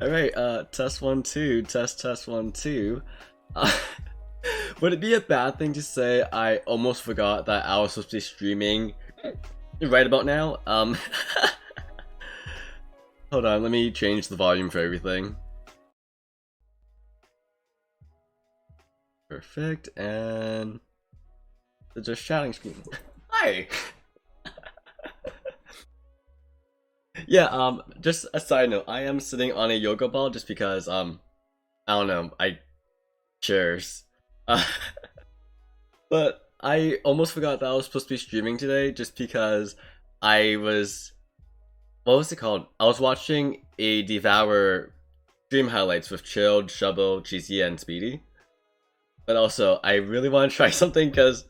Alright, test 1 2, test 1 2. Would it be a bad thing to say I almost forgot that I was supposed to be streaming right about now? Hold on, let me change the volume for everything. Perfect, and it's just chatting screen. Hi! Yeah, just a side note, I am sitting on a yoga ball just because, I don't know, cheers. But I almost forgot that I was supposed to be streaming today just because I was, what was it called? I was watching a Devour stream highlights with Chilled, Shubbo, Cheesy, and Speedy. But also, I really want to try something because,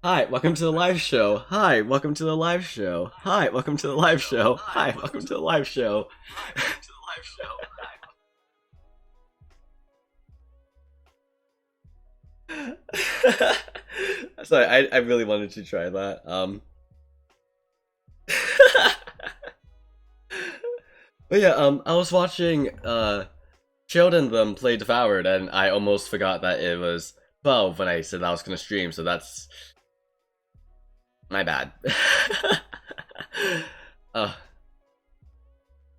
hi, welcome to the live show. Hi, welcome to the live show. Hi, welcome to the live show. Hi, welcome to the live show. Sorry, I really wanted to try that. But yeah, I was watching Chilled and them play Devoured, and I almost forgot that it was 12 when I said I was gonna stream, so that's my bad.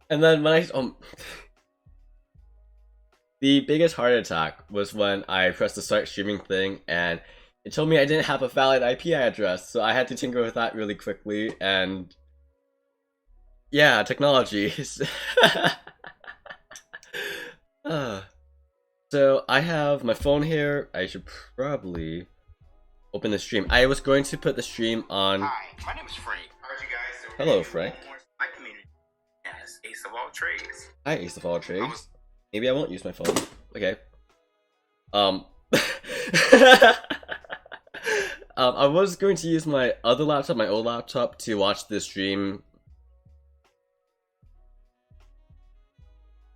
And then when I the biggest heart attack was when I pressed the start streaming thing and it told me I didn't have a valid IP address, so I had to tinker with that really quickly, and yeah, technology. So I have my phone here. I should probably open the stream. I was going to put the stream on. Hi, my name is Frank. Heard you guys. Hello, Frank. My community as Ace of All Trades. Hi, Ace of All Trades. Maybe I won't use my phone. Okay. I was going to use my other laptop, my old laptop, to watch the stream.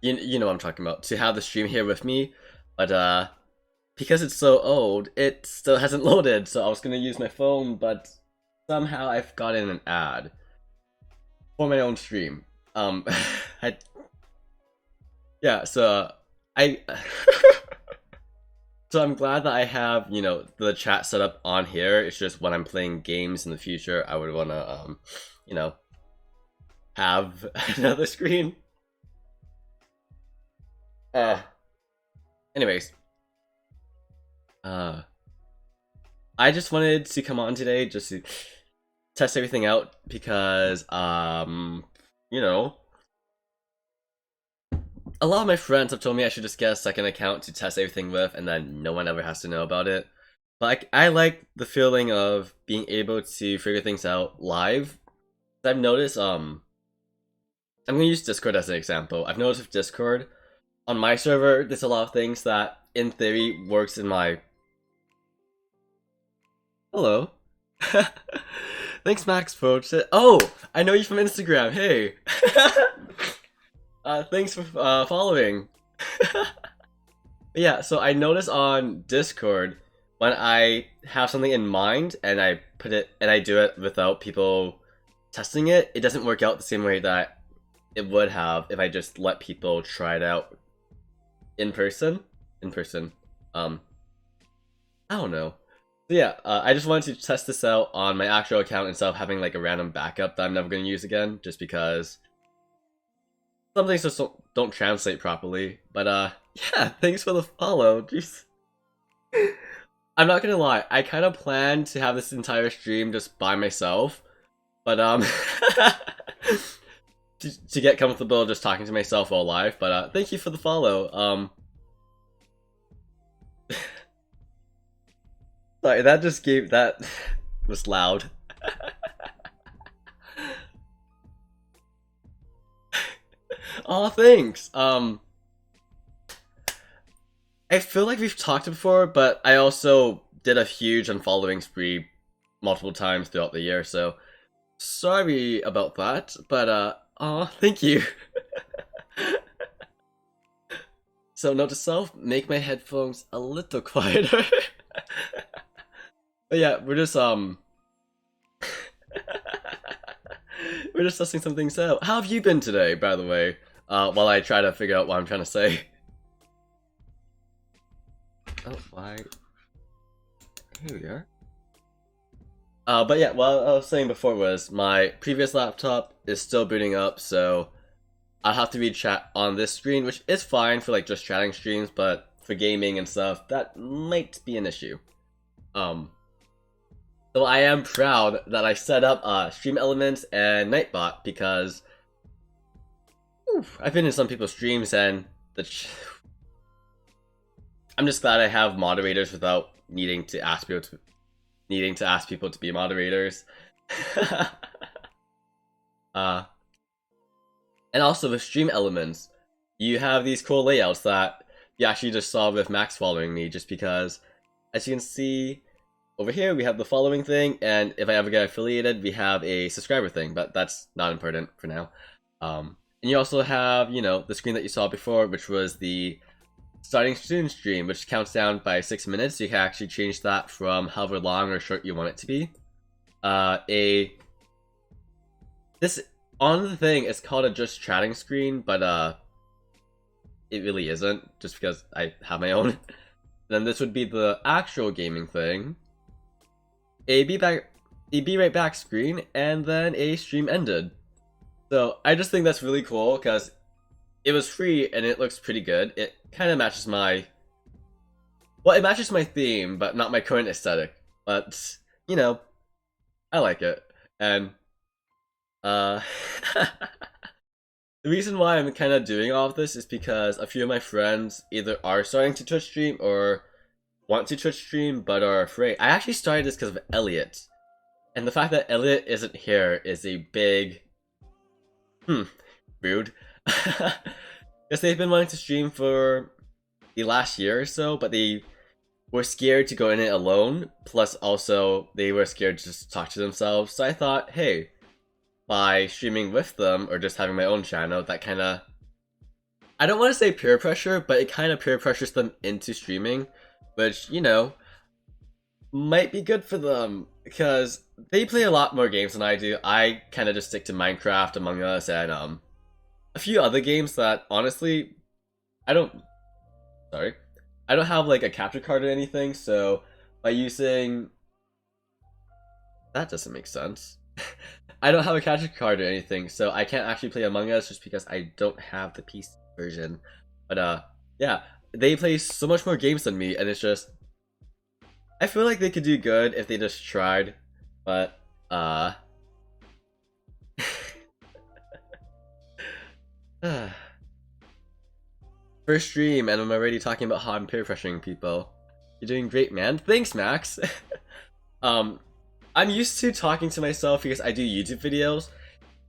You know what I'm talking about. To have the stream here with me, but because it's so old, it still hasn't loaded. So I was gonna use my phone, but somehow I've gotten an ad for my own stream. Yeah, so so I'm glad that I have, you know, the chat set up on here. It's just when I'm playing games in the future, I would wanna, you know, have another screen. Anyways. I just wanted to come on today just to test everything out because, you know, a lot of my friends have told me I should just get a second account to test everything with, and then no one ever has to know about it. But I like the feeling of being able to figure things out live. I've noticed, I'm gonna use Discord as an example. I've noticed with Discord, on my server, there's a lot of things that, in theory, works in my... Hello. Thanks, Max, folks. Oh, I know you from Instagram. Hey. Thanks for following. Yeah, so I notice on Discord, when I have something in mind and I put it and I do it without people testing it, it doesn't work out the same way that it would have if I just let people try it out in person. I don't know. So yeah, I just wanted to test this out on my actual account instead of having like a random backup that I'm never going to use again, just because some things just don't translate properly. But yeah, thanks for the follow. Jeez. I'm not gonna lie, I kind of planned to have this entire stream just by myself, but to get comfortable just talking to myself while live. But thank you for the follow. Sorry, that was loud. Oh, thanks. I feel like we've talked before, but I also did a huge unfollowing spree multiple times throughout the year, so sorry about that, but thank you. So note to self, make my headphones a little quieter. But yeah, we're We're just testing some things out. How have you been today, by the way? While I try to figure out what I'm trying to say. Oh, why? Here we are. But yeah, what I was saying before was my previous laptop is still booting up, so I'll have to read chat on this screen, which is fine for like just chatting streams, but for gaming and stuff, that might be an issue. So I am proud that I set up StreamElements and Nightbot because I've been in some people's streams and I'm just glad I have moderators without needing to ask people to be moderators. And also with StreamElements, you have these cool layouts that you actually just saw with Max following me, just because, as you can see, over here we have the following thing, and if I ever get affiliated, we have a subscriber thing, but that's not important for now. And you also have, you know, the screen that you saw before, which was the starting soon stream, which counts down by 6 minutes. You can actually change that from however long or short you want it to be. This on the thing is called a just chatting screen, but it really isn't, just because I have my own. Then this would be the actual gaming thing. A be right back screen, and then a stream ended. So I just think that's really cool because it was free and it looks pretty good. It kind of matches my... Well, it matches my theme, but not my current aesthetic. But, you know, I like it. And, the reason why I'm kind of doing all of this is because a few of my friends either are starting to Twitch stream or want to Twitch stream but are afraid. I actually started this because of Elliot. And the fact that Elliot isn't here is a big... rude. Because they've been wanting to stream for the last year or so, but they were scared to go in it alone. Plus, also, they were scared to just talk to themselves. So I thought, hey, by streaming with them, or just having my own channel, that kind of... I don't want to say peer pressure, but it kind of peer pressures them into streaming. Which, you know, might be good for them. Because they play a lot more games than I do. I kind of just stick to Minecraft, Among Us, and a few other games that, honestly, I don't have like a capture card or anything, so by using... That doesn't make sense. I don't have a capture card or anything, so I can't actually play Among Us just because I don't have the PC version. But yeah, they play so much more games than me, and it's just... I feel like they could do good if they just tried, but first stream, and I'm already talking about how I'm peer pressuring people. You're doing great, man. Thanks, Max. I'm used to talking to myself because I do YouTube videos,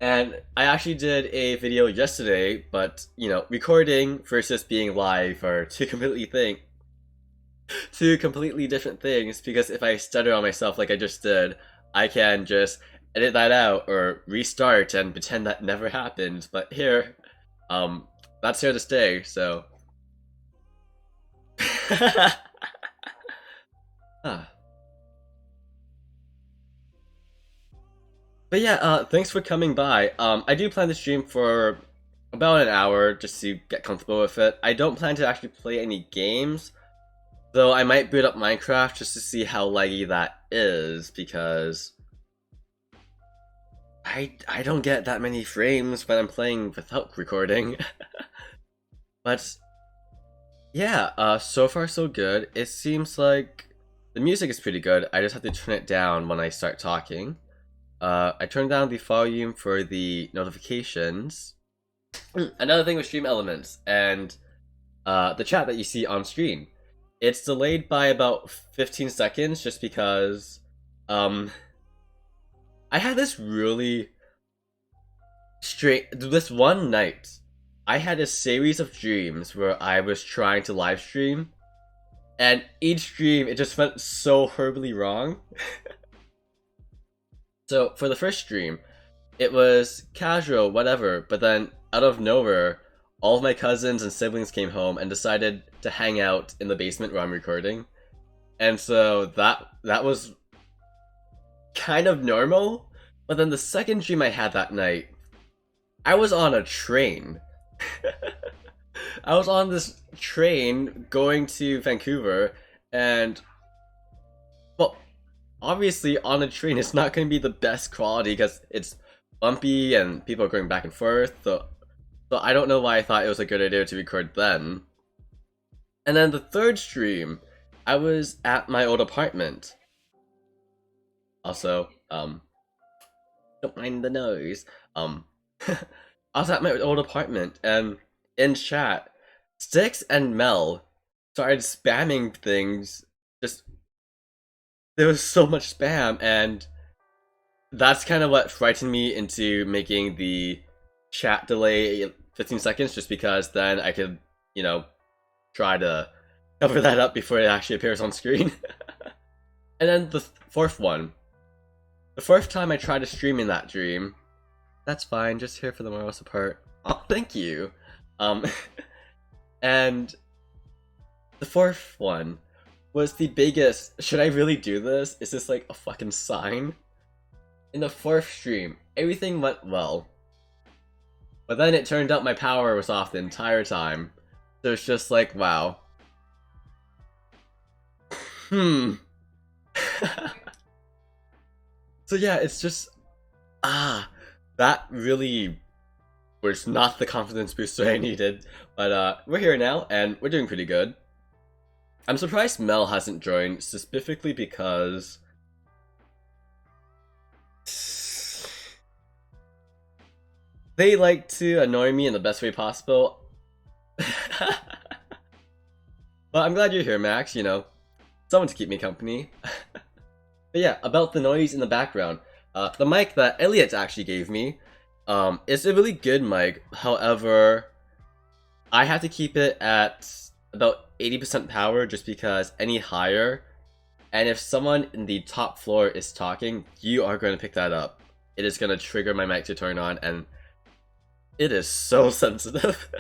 and I actually did a video yesterday, but, you know, recording versus being live are two completely different things, because if I stutter on myself like I just did, I can just edit that out or restart and pretend that never happened. But here, that's here to stay, so... But yeah, thanks for coming by. I do plan to stream for about an hour just to get comfortable with it. I don't plan to actually play any games, though I might boot up Minecraft just to see how laggy that is, because I don't get that many frames when I'm playing without recording. But yeah, so far so good. It seems like the music is pretty good. I just have to turn it down when I start talking. I turned down the volume for the notifications. Another thing with StreamElements and the chat that you see on screen. It's delayed by about 15 seconds just because I had this really this one night I had a series of dreams where I was trying to live stream, and each stream it just went so horribly wrong. So for the first stream, it was casual, whatever, but then out of nowhere, all of my cousins and siblings came home and decided to hang out in the basement where I'm recording. And so that was kind of normal, But then the second dream I had that night, I was on a train. I was on this train going to Vancouver, and well, obviously on a train it's not going to be the best quality because it's bumpy and people are going back and forth. So I don't know why I thought it was a good idea to record then. And then the third stream, I was at my old apartment. Also, don't mind the noise. I was at my old apartment, and in chat, Styx and Mel started spamming things. Just there was so much spam, and that's kind of what frightened me into making the chat delay 15 seconds, just because then I could, you know, try to cover that up before it actually appears on screen. And then the fourth one. The fourth time I tried to stream in that dream. That's fine, just here for the moral support. Oh, thank you. And the fourth one was the biggest. Should I really do this? Is this like a fucking sign? In the fourth stream, everything went well. But then it turned out my power was off the entire time. So it's just like, wow. So yeah, it's just, that really was not the confidence booster I needed. But we're here now, and we're doing pretty good. I'm surprised Mel hasn't joined, specifically because they like to annoy me in the best way possible. But I'm glad you're here, Max, you know, someone to keep me company. But yeah, about the noise in the background. The mic that Elliot actually gave me is a really good mic. However, I have to keep it at about 80% power just because any higher, and if someone in the top floor is talking, you are going to pick that up. It is going to trigger my mic to turn on, and it is so sensitive.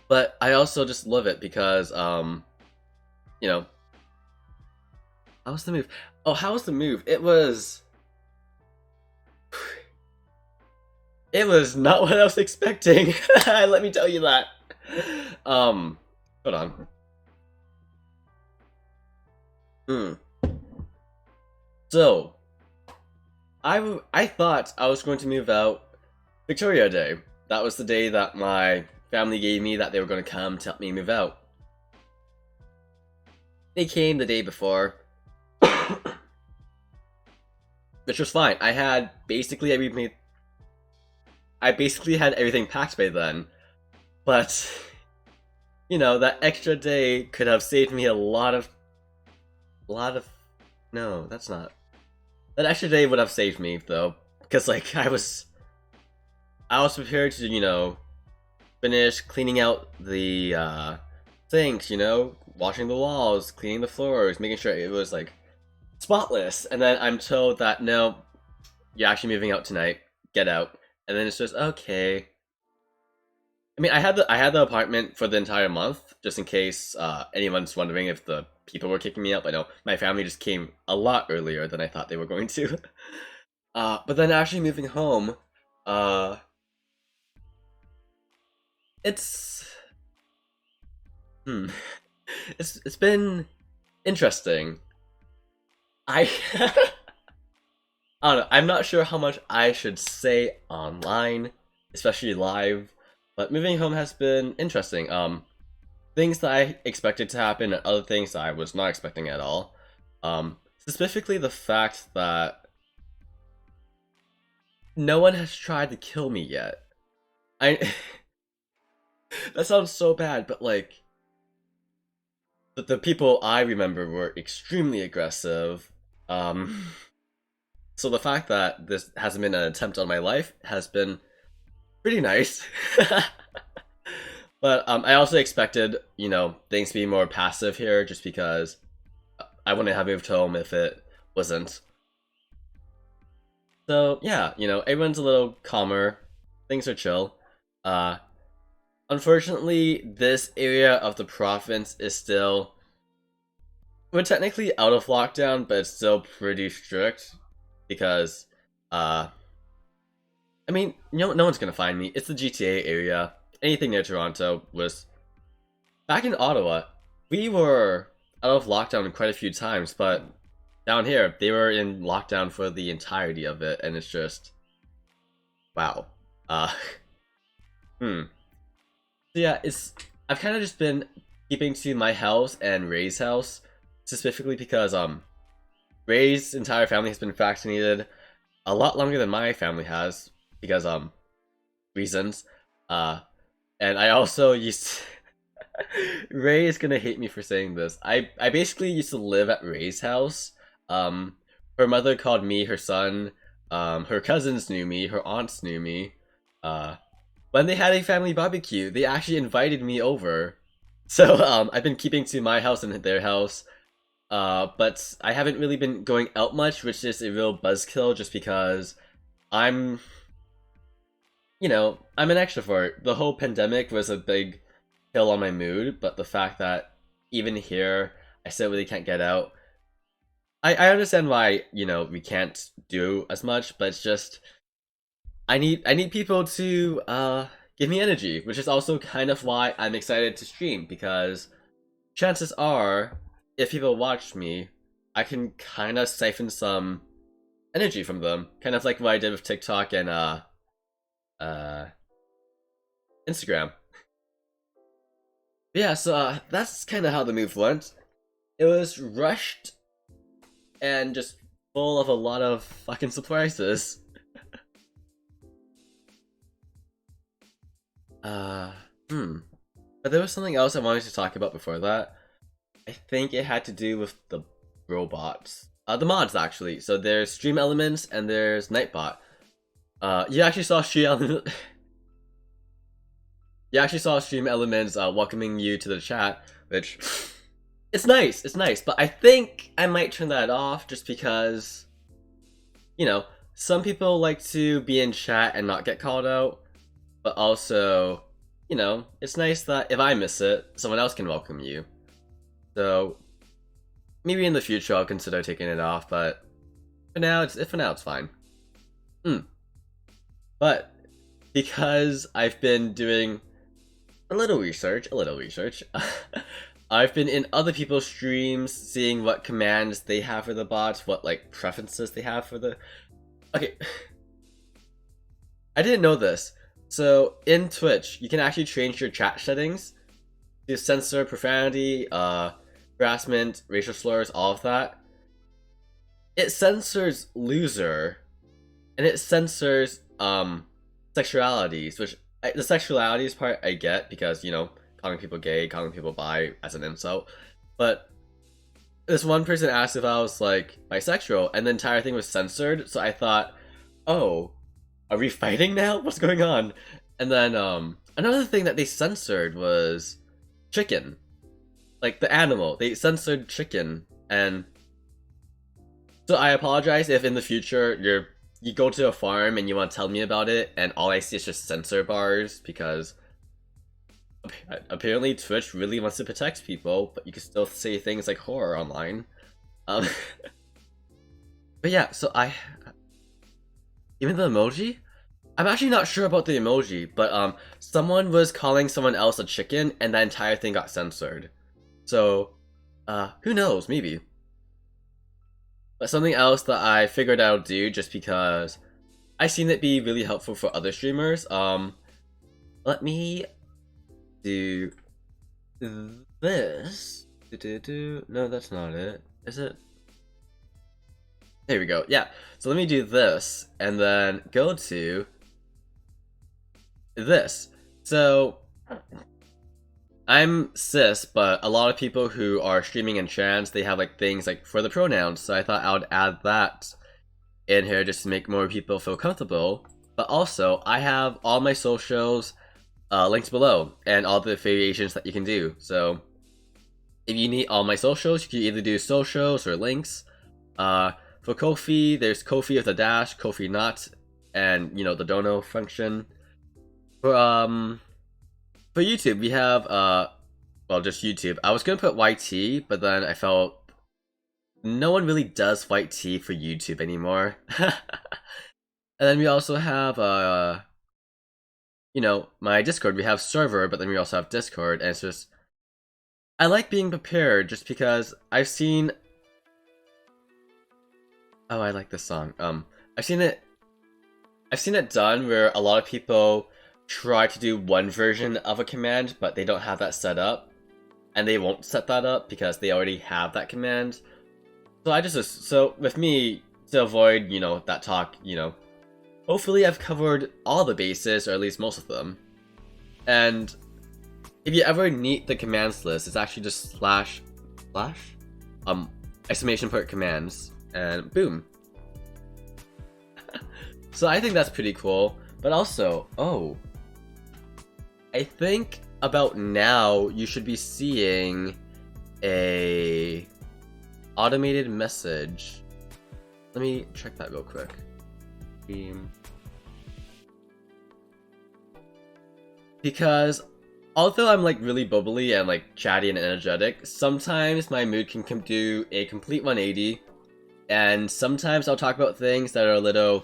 But I also just love it because, you know, how was the move? Oh, how was the move? It was not what I was expecting. Let me tell you that. Hold on. So, I thought I was going to move out Victoria Day. That was the day that my family gave me that they were going to come to help me move out. They came the day before. Which was fine. I had basically everything packed by then. But you know, that extra day could have saved me a lot of no, that's not. That extra day would have saved me though, because like I was prepared to, you know, finish cleaning out the sinks, you know, washing the walls, cleaning the floors, making sure it was like spotless, and then I'm told that no, you're actually moving out tonight. Get out. And then it's just okay. I mean, I had the apartment for the entire month, just in case anyone's wondering if the people were kicking me out. But no, my family just came a lot earlier than I thought they were going to. But then actually moving home, it's it's been interesting. I don't know, I'm not sure how much I should say online, especially live, but moving home has been interesting. Things that I expected to happen and other things that I was not expecting at all. Specifically the fact that no one has tried to kill me yet. That sounds so bad, but like, the people I remember were extremely aggressive. So the fact that this hasn't been an attempt on my life has been pretty nice. But I also expected, you know, things to be more passive here, just because I wouldn't have moved home if it wasn't. So yeah, you know, everyone's a little calmer, things are chill. Unfortunately, this area of the province is still we're technically out of lockdown, but it's still pretty strict because, I mean, no one's gonna find me. It's the GTA area. Anything near Toronto was back in Ottawa. We were out of lockdown quite a few times, but down here they were in lockdown for the entirety of it, and it's just wow. Uh, hmm. So yeah, I've kind of just been keeping to my house and Ray's house, specifically because Ray's entire family has been vaccinated a lot longer than my family has because reasons. And I also used Ray is gonna hate me for saying this. I basically used to live at Ray's house. Her mother called me her son. Her cousins knew me. Her aunts knew me. When they had a family barbecue, they actually invited me over. So I've been keeping to my house and their house. But I haven't really been going out much, which is a real buzzkill just because I'm, I'm an extrovert. The whole pandemic was a big kill on my mood, but the fact that even here, I still really can't get out. I understand why, we can't do as much, but it's just, I need people to, give me energy, which is also kind of why I'm excited to stream, because chances are, if people watch me, I can kind of siphon some energy from them. Kind of like what I did with TikTok and, Instagram. But yeah, so, that's kind of how the move went. It was rushed and just full of a lot of fucking surprises. But there was something else I wanted to talk about before that. I think it had to do with the robots. The mods, actually. So there's StreamElements and there's Nightbot. You actually saw StreamElements... You actually saw StreamElements welcoming you to the chat, which... It's nice, but I think I might turn that off just because... some people like to be in chat and not get called out, but also, it's nice that if I miss it, someone else can welcome you. So, maybe in the future I'll consider taking it off, but for now it's fine. But because I've been doing a little research, I've been in other people's streams, seeing what commands they have for the bots, what preferences they have for the. Okay, I didn't know this. So in Twitch, you can actually change your chat settings to censor profanity, harassment, racial slurs, all of that. It censors loser, and it censors sexualities, which the sexualities part I get because calling people gay, calling people bi as an insult, but this one person asked if I was bisexual, and the entire thing was censored. So I thought, oh, are we fighting now? What's going on? And then another thing that they censored was chicken. The animal. They censored chicken. And so I apologize if in the future you go to a farm and you want to tell me about it and all I see is just censor bars, because apparently Twitch really wants to protect people, but you can still say things like horror online. But yeah, so even the emoji? I'm actually not sure about the emoji, but someone was calling someone else a chicken and that entire thing got censored. So, who knows, maybe. But something else that I figured I'd do just because I've seen it be really helpful for other streamers, let me do this. No, that's not it. Is it? There we go. Yeah. So let me do this and then go to this. So I'm cis, but a lot of people who are streaming in trans, they have things for the pronouns. So I thought I would add that in here just to make more people feel comfortable. But also, I have all my socials linked below and all the variations that you can do. So if you need all my socials, you can either do socials or links. For Ko-fi, there's Ko-fi with a dash, Ko-fi not, and the dono function. For YouTube, we have well, just YouTube. I was gonna put YT, but then I felt no one really does white tea for YouTube anymore. And then we also have you know, my Discord. We have server, but then we also have Discord, and it's just I like being prepared just because I've seen. Oh, I like this song. I've seen it. I've seen it done where a lot of people try to do one version of a command, but they don't have that set up, and they won't set that up because they already have that command. So with me, to avoid, you know, that talk, you know, hopefully I've covered all the bases, or at least most of them. And if you ever need the commands list, it's actually just slash exclamation point commands, and boom. So I think that's pretty cool. But also, oh, I think about now you should be seeing a automated message. Let me check that real quick. Because although I'm like really bubbly and like chatty and energetic, sometimes my mood can do a complete 180, and sometimes I'll talk about things that are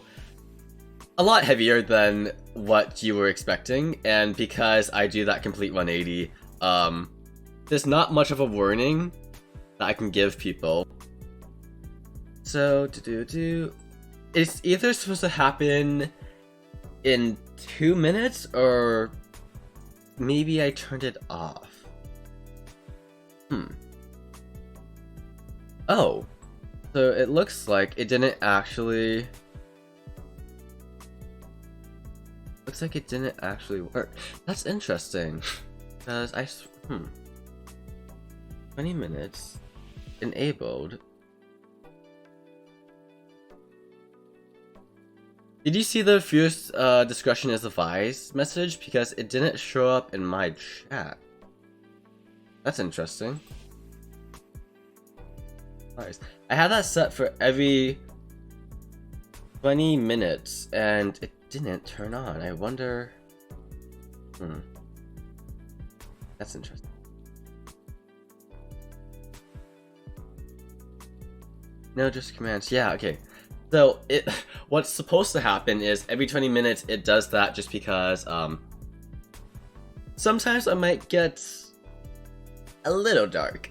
a lot heavier than what you were expecting, and because I do that complete 180, there's not much of a warning that I can give people. So, it's either supposed to happen in 2 minutes, or maybe I turned it off. Oh, so it looks like it didn't actually... Looks like it didn't actually work. That's interesting. Because 20 minutes enabled. Did you see the fierce discretion is advised message? Because it didn't show up in my chat. That's interesting. I had that set for every 20 minutes and it didn't turn on. I wonder... That's interesting. No, just commands. Yeah, okay. So, what's supposed to happen is every 20 minutes it does that just because, sometimes I might get a little dark.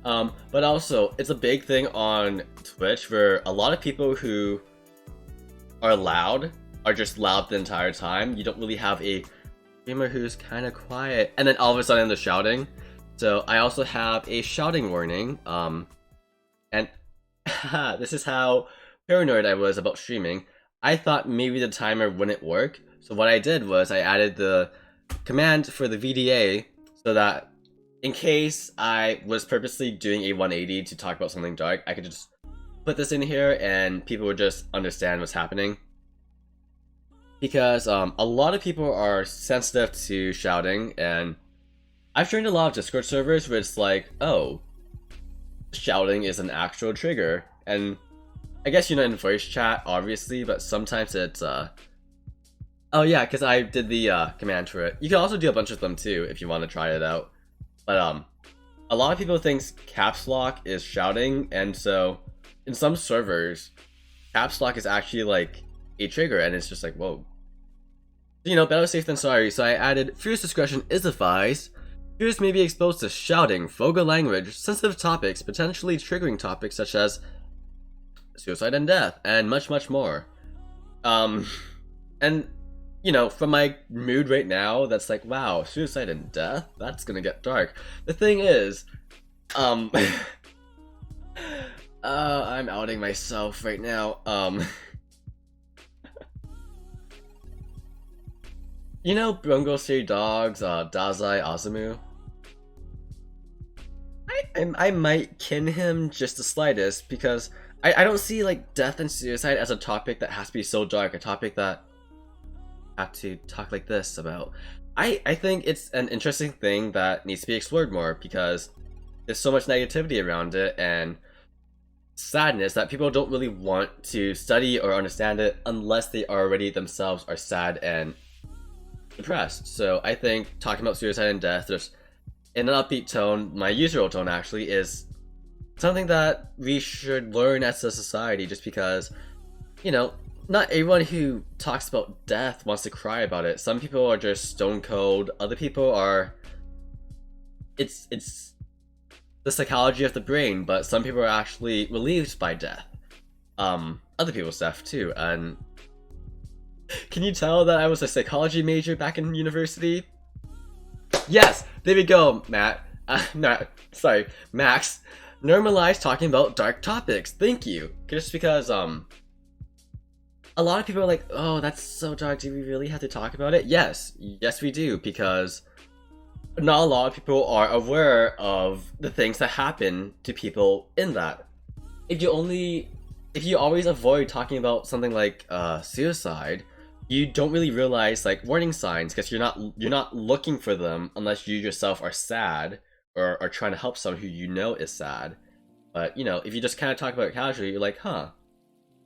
But also, it's a big thing on Twitch where a lot of people who are loud are just loud the entire time. You don't really have a streamer who's kind of quiet, and then all of a sudden they're shouting. So I also have a shouting warning, and this is how paranoid I was about streaming. I thought maybe the timer wouldn't work, so what I did was I added the command for the VDA so that in case I was purposely doing a 180 to talk about something dark, I could just put this in here and people would just understand what's happening. Because a lot of people are sensitive to shouting, and I've joined a lot of Discord servers where it's like, oh, shouting is an actual trigger. And I guess you're not in voice chat, obviously, but sometimes it's, oh yeah, because I did the command for it. You can also do a bunch of them too, if you want to try it out. But, a lot of people think caps lock is shouting, and so, in some servers, caps lock is actually, like, a trigger, and it's just like, whoa. You know, better safe than sorry, so I added, fierce discretion is advised. Viewers may be exposed to shouting, vulgar language, sensitive topics, potentially triggering topics such as suicide and death, and much, much more. And, you know, from my mood right now, that's like, wow, suicide and death? That's gonna get dark. The thing is, I'm outing myself right now. You know Bungo City Dogs, Dazai Azumu? I might kin him just the slightest, because I don't see, like, death and suicide as a topic that has to be so dark, a topic that I have to talk like this about. I think it's an interesting thing that needs to be explored more, because there's so much negativity around it, and sadness that people don't really want to study or understand it unless they already themselves are sad and depressed. So I think talking about suicide and death just in an upbeat tone, my usual tone actually, is something that we should learn as a society, just because, you know, not everyone who talks about death wants to cry about it. Some people are just stone cold, other people are... It's the psychology of the brain, but some people are actually relieved by death. Other people's death too, and... Can you tell that I was a psychology major back in university? Yes! There we go, Matt. Max. Normalize talking about dark topics. Thank you. Just because, a lot of people are like, oh, that's so dark, do we really have to talk about it? Yes, we do, because not a lot of people are aware of the things that happen to people in that. If you always avoid talking about something like suicide, you don't really realize like warning signs, because you're not looking for them unless you yourself are sad or are trying to help someone who you know is sad. But you know, if you just kind of talk about it casually, you're like, huh,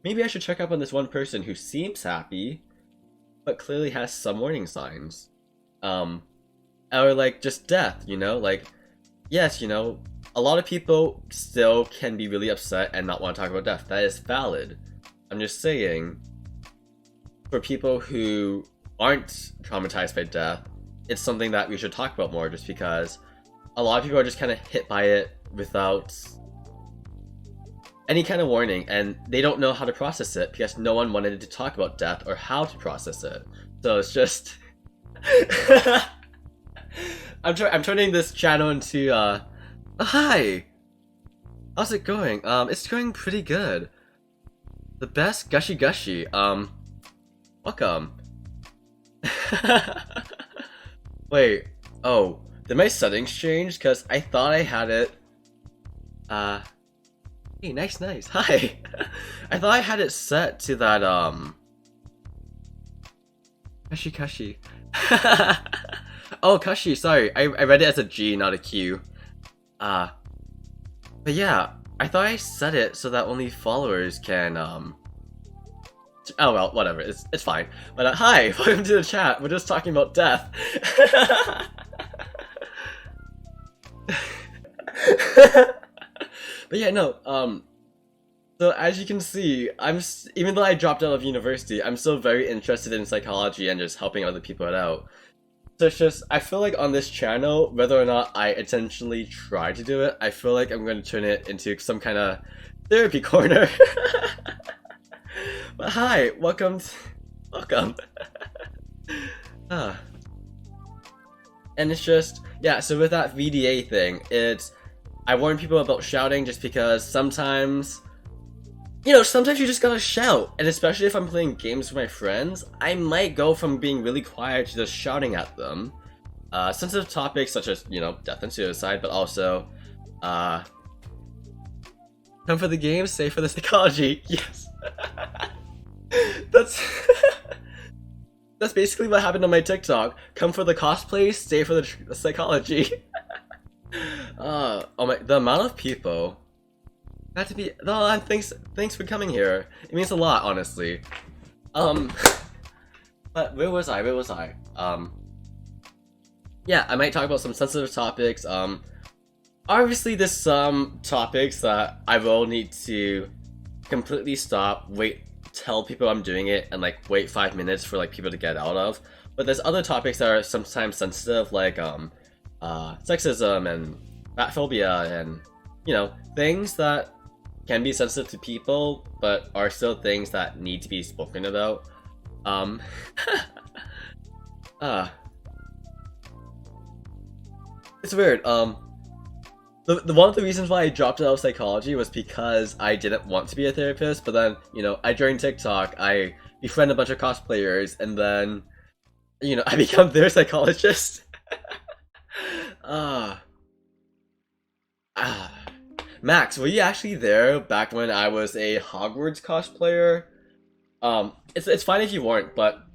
maybe I should check up on this one person who seems happy, but clearly has some warning signs. Or like just death, you know? Like, yes, you know, a lot of people still can be really upset and not want to talk about death. That is valid. I'm just saying, for people who aren't traumatized by death, it's something that we should talk about more, just because a lot of people are just kind of hit by it without any kind of warning, and they don't know how to process it because no one wanted to talk about death or how to process it. So it's just... I'm turning this channel into, hi! How's it going? It's going pretty good. The best gushy gushy. Welcome. Wait, oh, did my settings change? Because I thought I had it, hey, nice, hi! I thought I had it set to that, Kashi. Oh, Kashi, sorry, I read it as a G, not a Q. But yeah, I thought I set it so that only followers can, oh well, whatever, it's fine. But hi, welcome to the chat, we're just talking about death. But yeah, no, so as you can see, even though I dropped out of university, I'm still very interested in psychology and just helping other people out. So it's just, I feel like on this channel, whether or not I intentionally try to do it, I feel like I'm going to turn it into some kind of therapy corner. But hi, welcome. And it's just, yeah, so with that VDA thing, I warn people about shouting just because sometimes, you know, sometimes you just gotta shout. And especially if I'm playing games with my friends, I might go from being really quiet to just shouting at them. Sensitive topics such as, you know, death and suicide, but also, come for the games, stay for the psychology. Yes. That's basically what happened on my TikTok. Come for the cosplay, stay for the psychology. Oh my, the amount of people had to be. No, thanks for coming here. It means a lot, honestly. But where was I? Yeah, I might talk about some sensitive topics. Obviously there's some topics that I will need to completely stop, tell people I'm doing it, and like wait 5 minutes for like people to get out of. But there's other topics that are sometimes sensitive, like sexism and fatphobia, and you know, things that can be sensitive to people, but are still things that need to be spoken about. It's weird. The one of the reasons why I dropped out of psychology was because I didn't want to be a therapist, but then, you know, I joined TikTok, I befriend a bunch of cosplayers, and then, you know, I become their psychologist. Max, were you actually there back when I was a Hogwarts cosplayer? It's fine if you weren't, but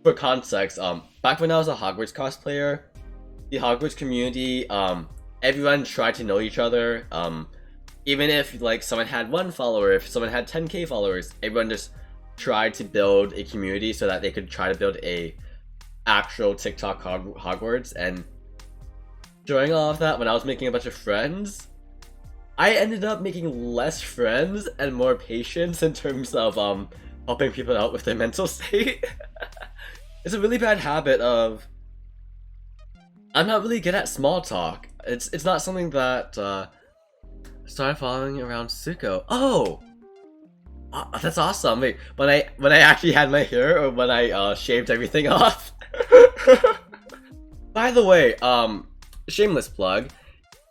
for context, back when I was a Hogwarts cosplayer, the Hogwarts community, everyone tried to know each other. Even if like someone had 1 follower, if someone had 10k followers, everyone just tried to build a community so that they could try to build a actual TikTok Hogwarts. And during all of that, when I was making a bunch of friends, I ended up making less friends and more patience in terms of helping people out with their mental state. It's a really bad habit of I'm not really good at small talk. It's not something that started following around Suko. Oh, that's awesome. Wait, when I actually had my hair or when I shaved everything off. By the way, shameless plug.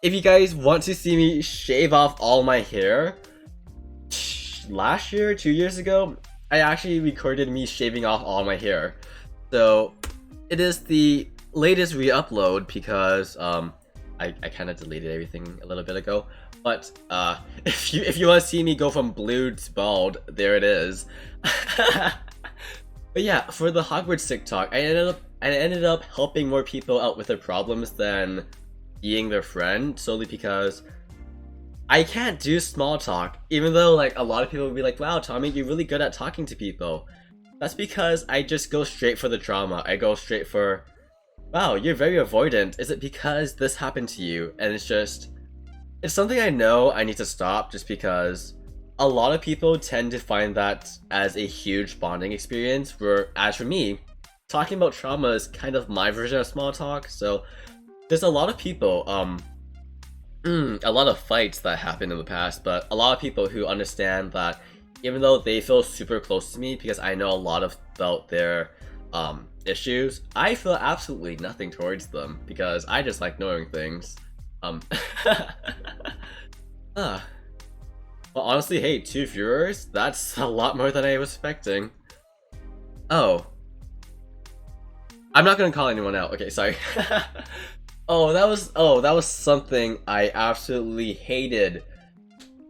If you guys want to see me shave off all my hair, last year, 2 years ago, I actually recorded me shaving off all my hair. So it is the latest re-upload because I kind of deleted everything a little bit ago. But if you want to see me go from blue to bald, there it is. But yeah, for the Hogwarts TikTok, I ended up helping more people out with their problems than being their friend, solely because I can't do small talk, even though like a lot of people would be like, wow, Tommy, you're really good at talking to people. That's because I just go straight for the trauma. I go straight for, wow, you're very avoidant. Is it because this happened to you? And it's something I know I need to stop just because a lot of people tend to find that as a huge bonding experience, where as for me, talking about trauma is kind of my version of small talk. So there's a lot of people, a lot of fights that happened in the past, but a lot of people who understand that even though they feel super close to me because I know a lot about their issues, I feel absolutely nothing towards them because I just like knowing things. Well, honestly, hey, 2 viewers, that's a lot more than I was expecting. Oh. I'm not gonna call anyone out. Okay, sorry. that was something I absolutely hated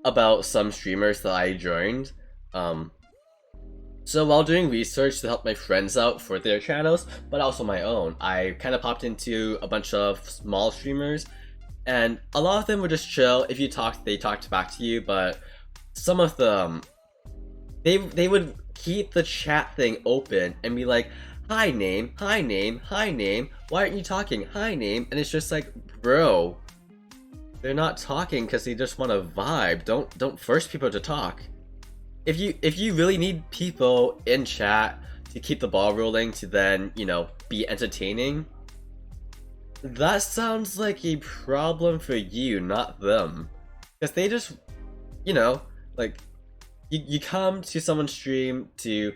about some streamers that I joined. So while doing research to help my friends out for their channels, but also my own, I kind of popped into a bunch of small streamers, and a lot of them were just chill. If you talked, they talked back to you, but some of them, they would keep the chat thing open and be like, hi name, hi name, hi name, why aren't you talking, hi name, and it's just like, bro, they're not talking because they just want to vibe. Don't force people to talk. If you really need people in chat to keep the ball rolling to then, you know, be entertaining, that sounds like a problem for you, not them. Because they just, you know, like, you come to someone's stream to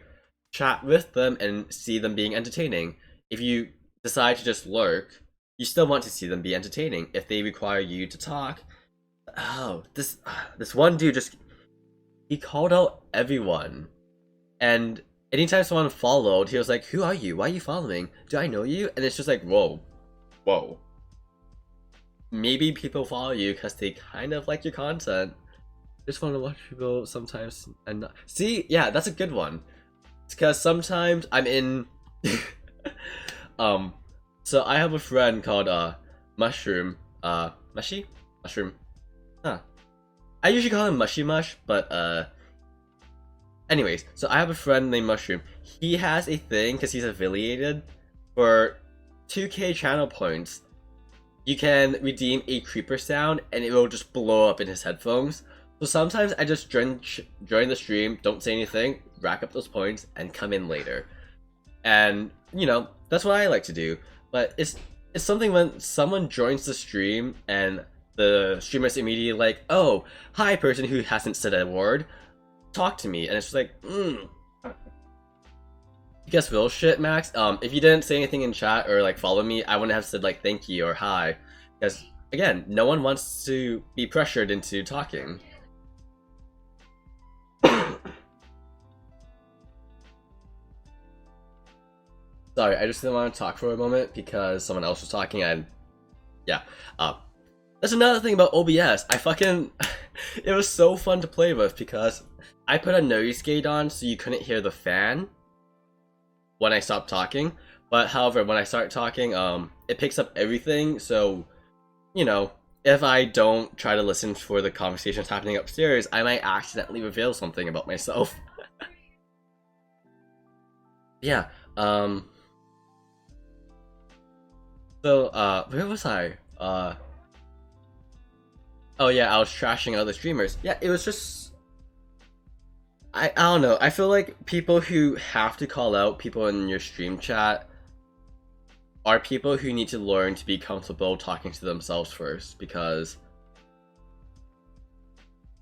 chat with them and see them being entertaining. If you decide to just lurk, you still want to see them be entertaining. If they require you to talk, oh, this one dude he called out everyone, and anytime someone followed, he was like, "Who are you? Why are you following? Do I know you?" And it's just like, whoa. Maybe people follow you because they kind of like your content. Just want to watch people sometimes and not... See, yeah, that's a good one. It's because sometimes I'm in. So I have a friend called Mushroom. Mushroom. Huh. I usually call him Mushy Mush, but anyways, so I have a friend named Mushroom. He has a thing because he's affiliated for 2k channel points. You can redeem a creeper sound and it will just blow up in his headphones. So sometimes I just join the stream, don't say anything, rack up those points, and come in later. And, you know, that's what I like to do. But it's something when someone joins the stream and the streamer's immediately like, oh, hi person who hasn't said a word, talk to me. And it's just like, You guess real shit, Max? If you didn't say anything in chat or like follow me, I wouldn't have said like thank you or hi. Because, again, no one wants to be pressured into talking. Sorry, I just didn't want to talk for a moment because someone else was talking and... Yeah. That's another thing about OBS. It was so fun to play with because I put a noise gate on so you couldn't hear the fan when I stopped talking. But however, when I start talking, it picks up everything, so, you know, if I don't try to listen for the conversations happening upstairs, I might accidentally reveal something about myself. Yeah, so, where was I? oh yeah, I was trashing other streamers. Yeah, it was just I don't know. I feel like people who have to call out people in your stream chat are people who need to learn to be comfortable talking to themselves first, because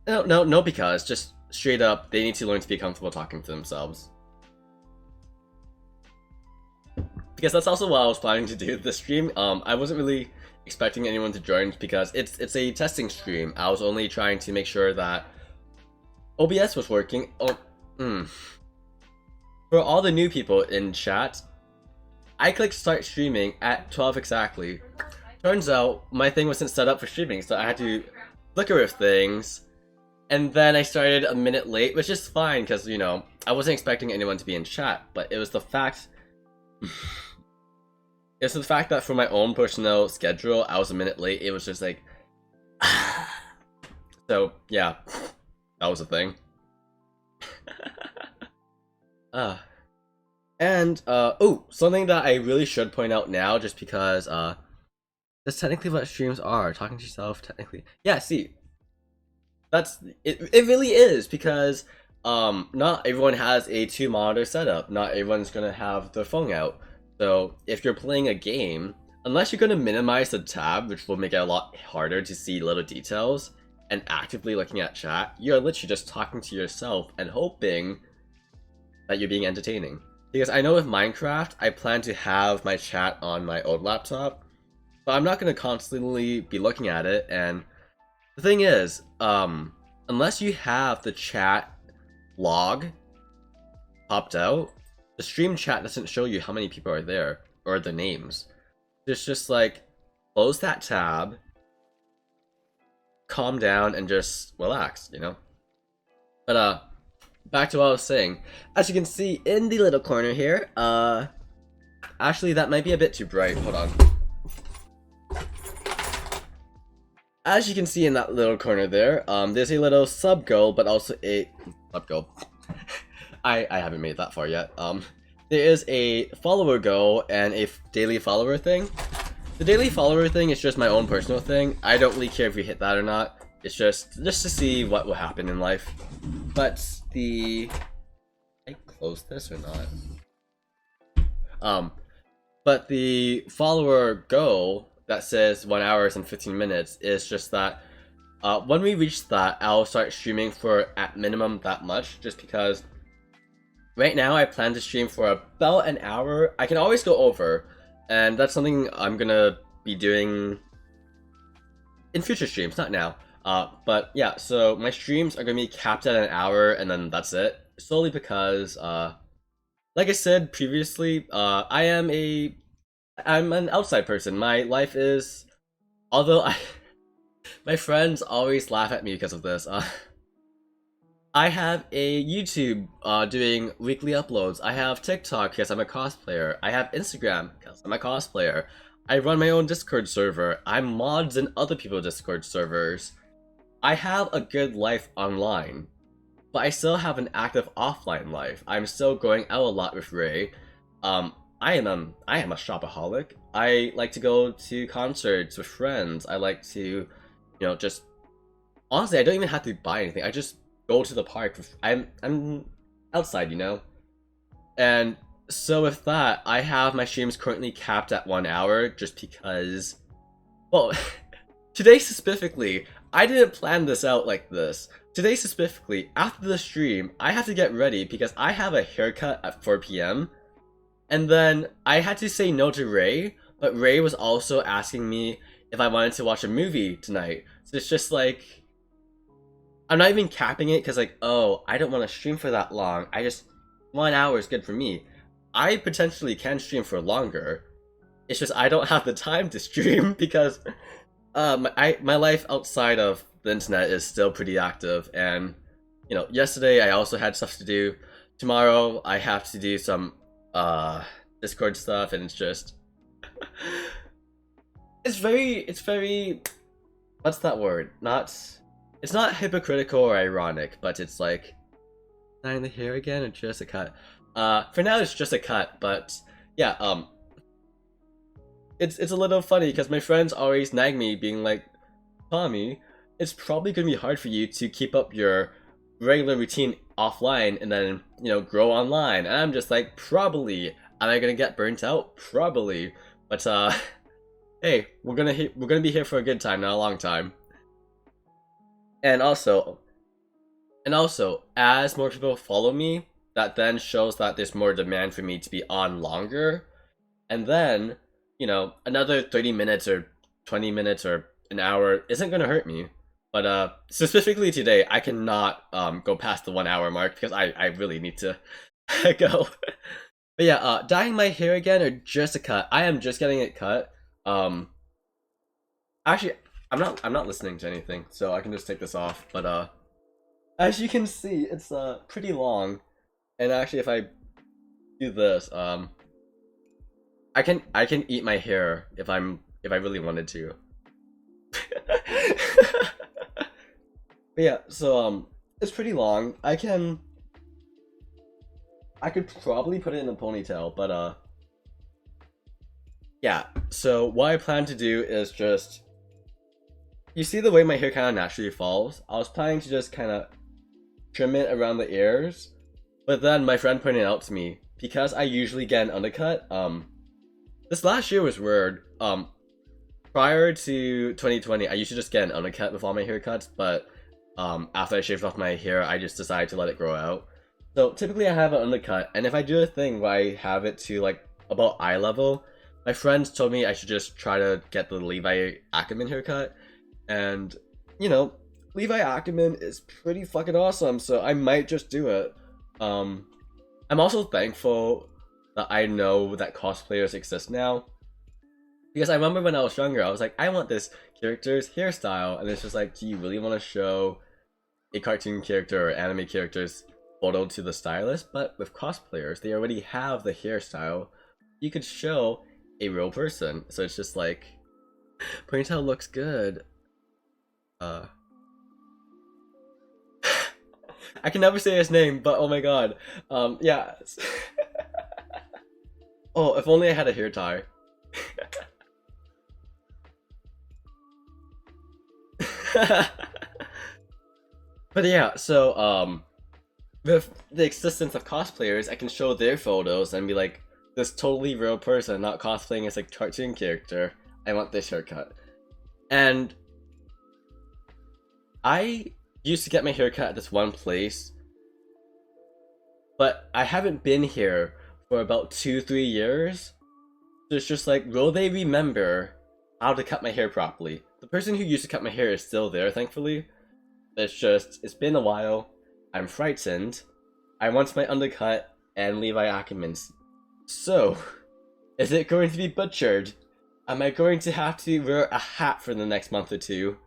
no, because just straight up, they need to learn to be comfortable talking to themselves. Because that's also what I was planning to do this stream. I wasn't really expecting anyone to join because it's a testing stream. I was only trying to make sure that OBS was working. For all the new people in chat, I clicked start streaming at 12 exactly. Turns out my thing wasn't set up for streaming, so I had to flicker with things. And then I started a minute late, which is fine because, you know, I wasn't expecting anyone to be in chat, but it was the fact it's the fact that for my own personal schedule, I was a minute late. It was just like so yeah, that was a thing. Oh, something that I really should point out now, just because that's technically what streams are. Talking to yourself, technically. Yeah, see, that's it. It really is, because not everyone has a 2-monitor setup. Not everyone's gonna have their phone out. So if you're playing a game, unless you're gonna minimize the tab, which will make it a lot harder to see little details, and actively looking at chat, you're literally just talking to yourself and hoping that you're being entertaining. Because I know with Minecraft, I plan to have my chat on my old laptop, but I'm not going to constantly be looking at it. And the thing is, unless you have the chat log popped out, the stream chat doesn't show you how many people are there or the names. It's just like, close that tab, calm down, and just relax, you know? But back to what I was saying. As you can see in the little corner here, actually that might be a bit too bright, hold on. As you can see in that little corner there, there's a little sub goal, but also a sub goal. I haven't made that far yet. There is a follower goal and a daily follower thing. The daily follower thing is just my own personal thing. I don't really care if you hit that or not. It's just to see what will happen in life. But the... I close this or not? But the follower goal that says 1 hour and 15 minutes is just that when we reach that, I'll start streaming for at minimum that much, just because right now I plan to stream for about an hour. I can always go over, and that's something I'm gonna be doing in future streams, not now. But yeah, so my streams are gonna be capped at an hour, and then that's it. Solely because, like I said previously, I'm an outside person. My life is, although my friends always laugh at me because of this. I have a YouTube doing weekly uploads. I have TikTok because I'm a cosplayer. I have Instagram because I'm a cosplayer. I run my own Discord server. I'm mods in other people's Discord servers. I have a good life online, but I still have an active offline life. I'm still going out a lot with Ray. I am a shopaholic. I like to go to concerts with friends. I like to, you know, just honestly, I don't even have to buy anything. I just go to the park. I'm outside, you know. And so with that, I have my streams currently capped at 1 hour, just because. Well, today specifically, I didn't plan this out like this. Today specifically, after the stream, I have to get ready because I have a haircut at 4 p.m. And then I had to say no to Ray, but Ray was also asking me if I wanted to watch a movie tonight. So it's just like, I'm not even capping it because like, oh, I don't want to stream for that long. 1 hour is good for me. I potentially can stream for longer. It's just I don't have the time to stream because my life outside of the internet is still pretty active. And, you know, yesterday I also had stuff to do. Tomorrow I have to do some Discord stuff, and it's just it's very what's that word? It's not hypocritical or ironic, but it's like dyeing the hair again or just a cut. For now it's just a cut, but yeah, it's a little funny because my friends always nag me being like, Tommy, it's probably going to be hard for you to keep up your regular routine offline and then, you know, grow online. And I'm just like, probably. Am I going to get burnt out? Probably. But, hey, we're gonna be here for a good time, not a long time. And also, as more people follow me, that then shows that there's more demand for me to be on longer. And then, you know, another 30 minutes or 20 minutes or an hour isn't gonna hurt me. But specifically today, I cannot go past the 1 hour mark because I really need to go. But yeah, dyeing my hair again or just a cut? I am just getting it cut. Actually, I'm not listening to anything, so I can just take this off. But as you can see, it's pretty long. And actually, if I do this, I can eat my hair if I really wanted to. But yeah, so it's pretty long. I could probably put it in a ponytail, but yeah. So what I plan to do is just, you see the way my hair kind of naturally falls? I was planning to just kind of trim it around the ears, but then my friend pointed out to me, because I usually get an undercut, this last year was weird. Prior to 2020, I used to just get an undercut with all my haircuts, but after I shaved off my hair, I just decided to let it grow out. So typically I have an undercut, and if I do a thing where I have it to like about eye level, my friends told me I should just try to get the Levi Ackerman haircut, and you know, Levi Ackerman is pretty fucking awesome, so I might just do it. I'm also thankful that I know that cosplayers exist now, because I remember when I was younger, I was like, I want this character's hairstyle, and it's just like, do you really want to show a cartoon character or anime character's photo to the stylist? But with cosplayers, they already have the hairstyle. You could show a real person, so it's just like, ponytail looks good. I can never say his name, but oh my god. Yeah. Oh, if only I had a hair tie. But yeah, so with the existence of cosplayers, I can show their photos and be like, this totally real person, not cosplaying as a cartoon character. I want this haircut. And I used to get my haircut at this one place, but I haven't been here for about 2-3 years. So it's just like, will they remember how to cut my hair properly? The person who used to cut my hair is still there, thankfully. It's just, it's been a while. I'm frightened. I want my undercut and Levi Ackerman's. So, is it going to be butchered? Am I going to have to wear a hat for the next month or two?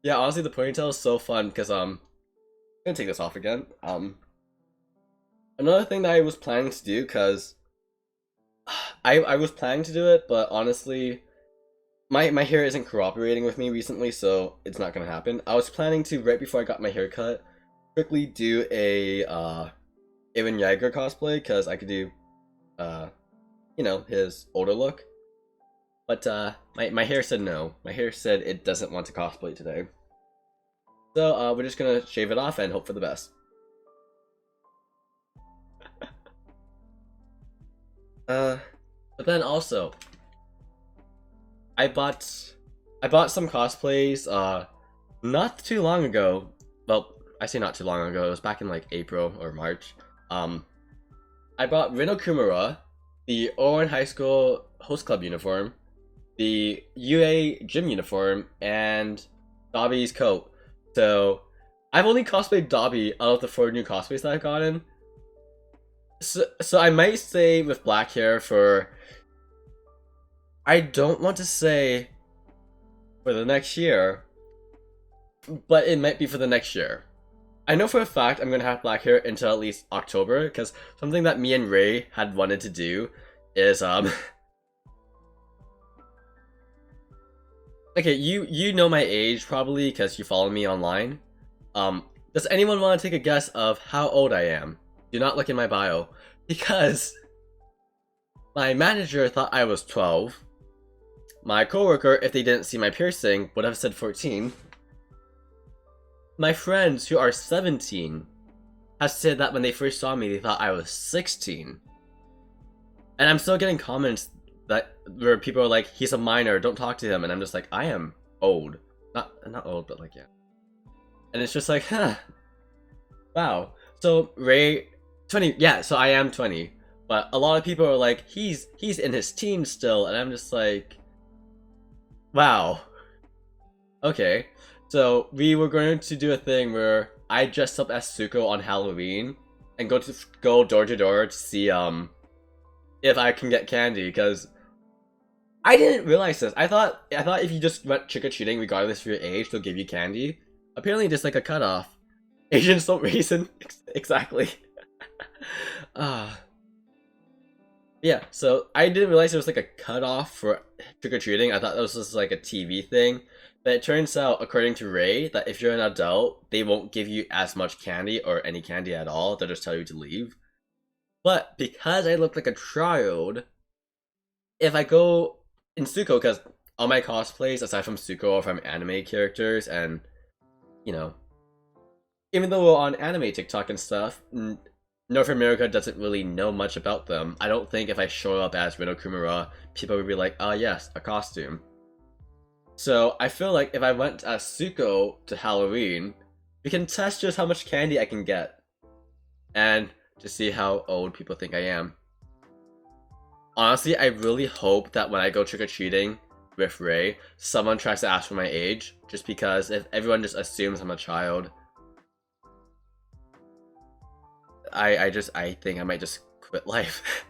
Yeah, honestly, the ponytail is so fun because I'm gonna take this off again. Another thing that I was planning to do, because I was planning to do it, but honestly, my hair isn't cooperating with me recently, so it's not gonna happen. I was planning to, right before I got my hair cut, quickly do a Eren Yeager cosplay, because I could do you know, his older look. But my hair said no. My hair said it doesn't want to cosplay today. So we're just gonna shave it off and hope for the best. But then also, I bought some cosplays not too long ago. Well, I say not too long ago. It was back in like April or March. I bought Rino Kumura, the Owen High School Host Club uniform, the UA gym uniform, and Dobby's coat. So I've only cosplayed Dobby out of the 4 new cosplays that I've gotten. So I might stay with black hair for, I don't want to say for the next year, but it might be for the next year. I know for a fact I'm gonna have black hair until at least October, because something that me and Ray had wanted to do is okay, you know my age probably because you follow me online. Does anyone want to take a guess of how old I am? Do not look in my bio, because my manager thought I was 12, my coworker, if they didn't see my piercing, would have said 14. My friends who are 17 have said that when they first saw me, they thought I was 16. And I'm still getting comments that where people are like, he's a minor, don't talk to him. And I'm just like, I am old. Not old, but like, yeah. And it's just like, huh. Wow. So Ray, 20, yeah, so I am 20. But a lot of people are like, he's in his teens still. And I'm just like, wow. Okay. So we were going to do a thing where I dressed up as Tsuko on Halloween and go door to door to see if I can get candy, because I didn't realize this. I thought if you just went trick-or-treating regardless of your age, they'll give you candy. Apparently just like a cutoff. Asians don't reason exactly. Yeah, so I didn't realize there was like a cutoff for trick-or-treating. I thought that was just like a TV thing. But it turns out, according to Ray, that if you're an adult, they won't give you as much candy or any candy at all. They'll just tell you to leave. But because I look like a child, if I go in Tsuko, because all my cosplays, aside from Tsuko, are from anime characters, and, you know, even though we're on anime TikTok and stuff, North America doesn't really know much about them. I don't think if I show up as Rino Kumura, people would be like, oh yes, a costume. So I feel like if I went as Tsuko to Halloween, we can test just how much candy I can get. And to see how old people think I am. Honestly, I really hope that when I go trick-or-treating with Ray, someone tries to ask for my age, just because if everyone just assumes I'm a child, I think I might just quit life.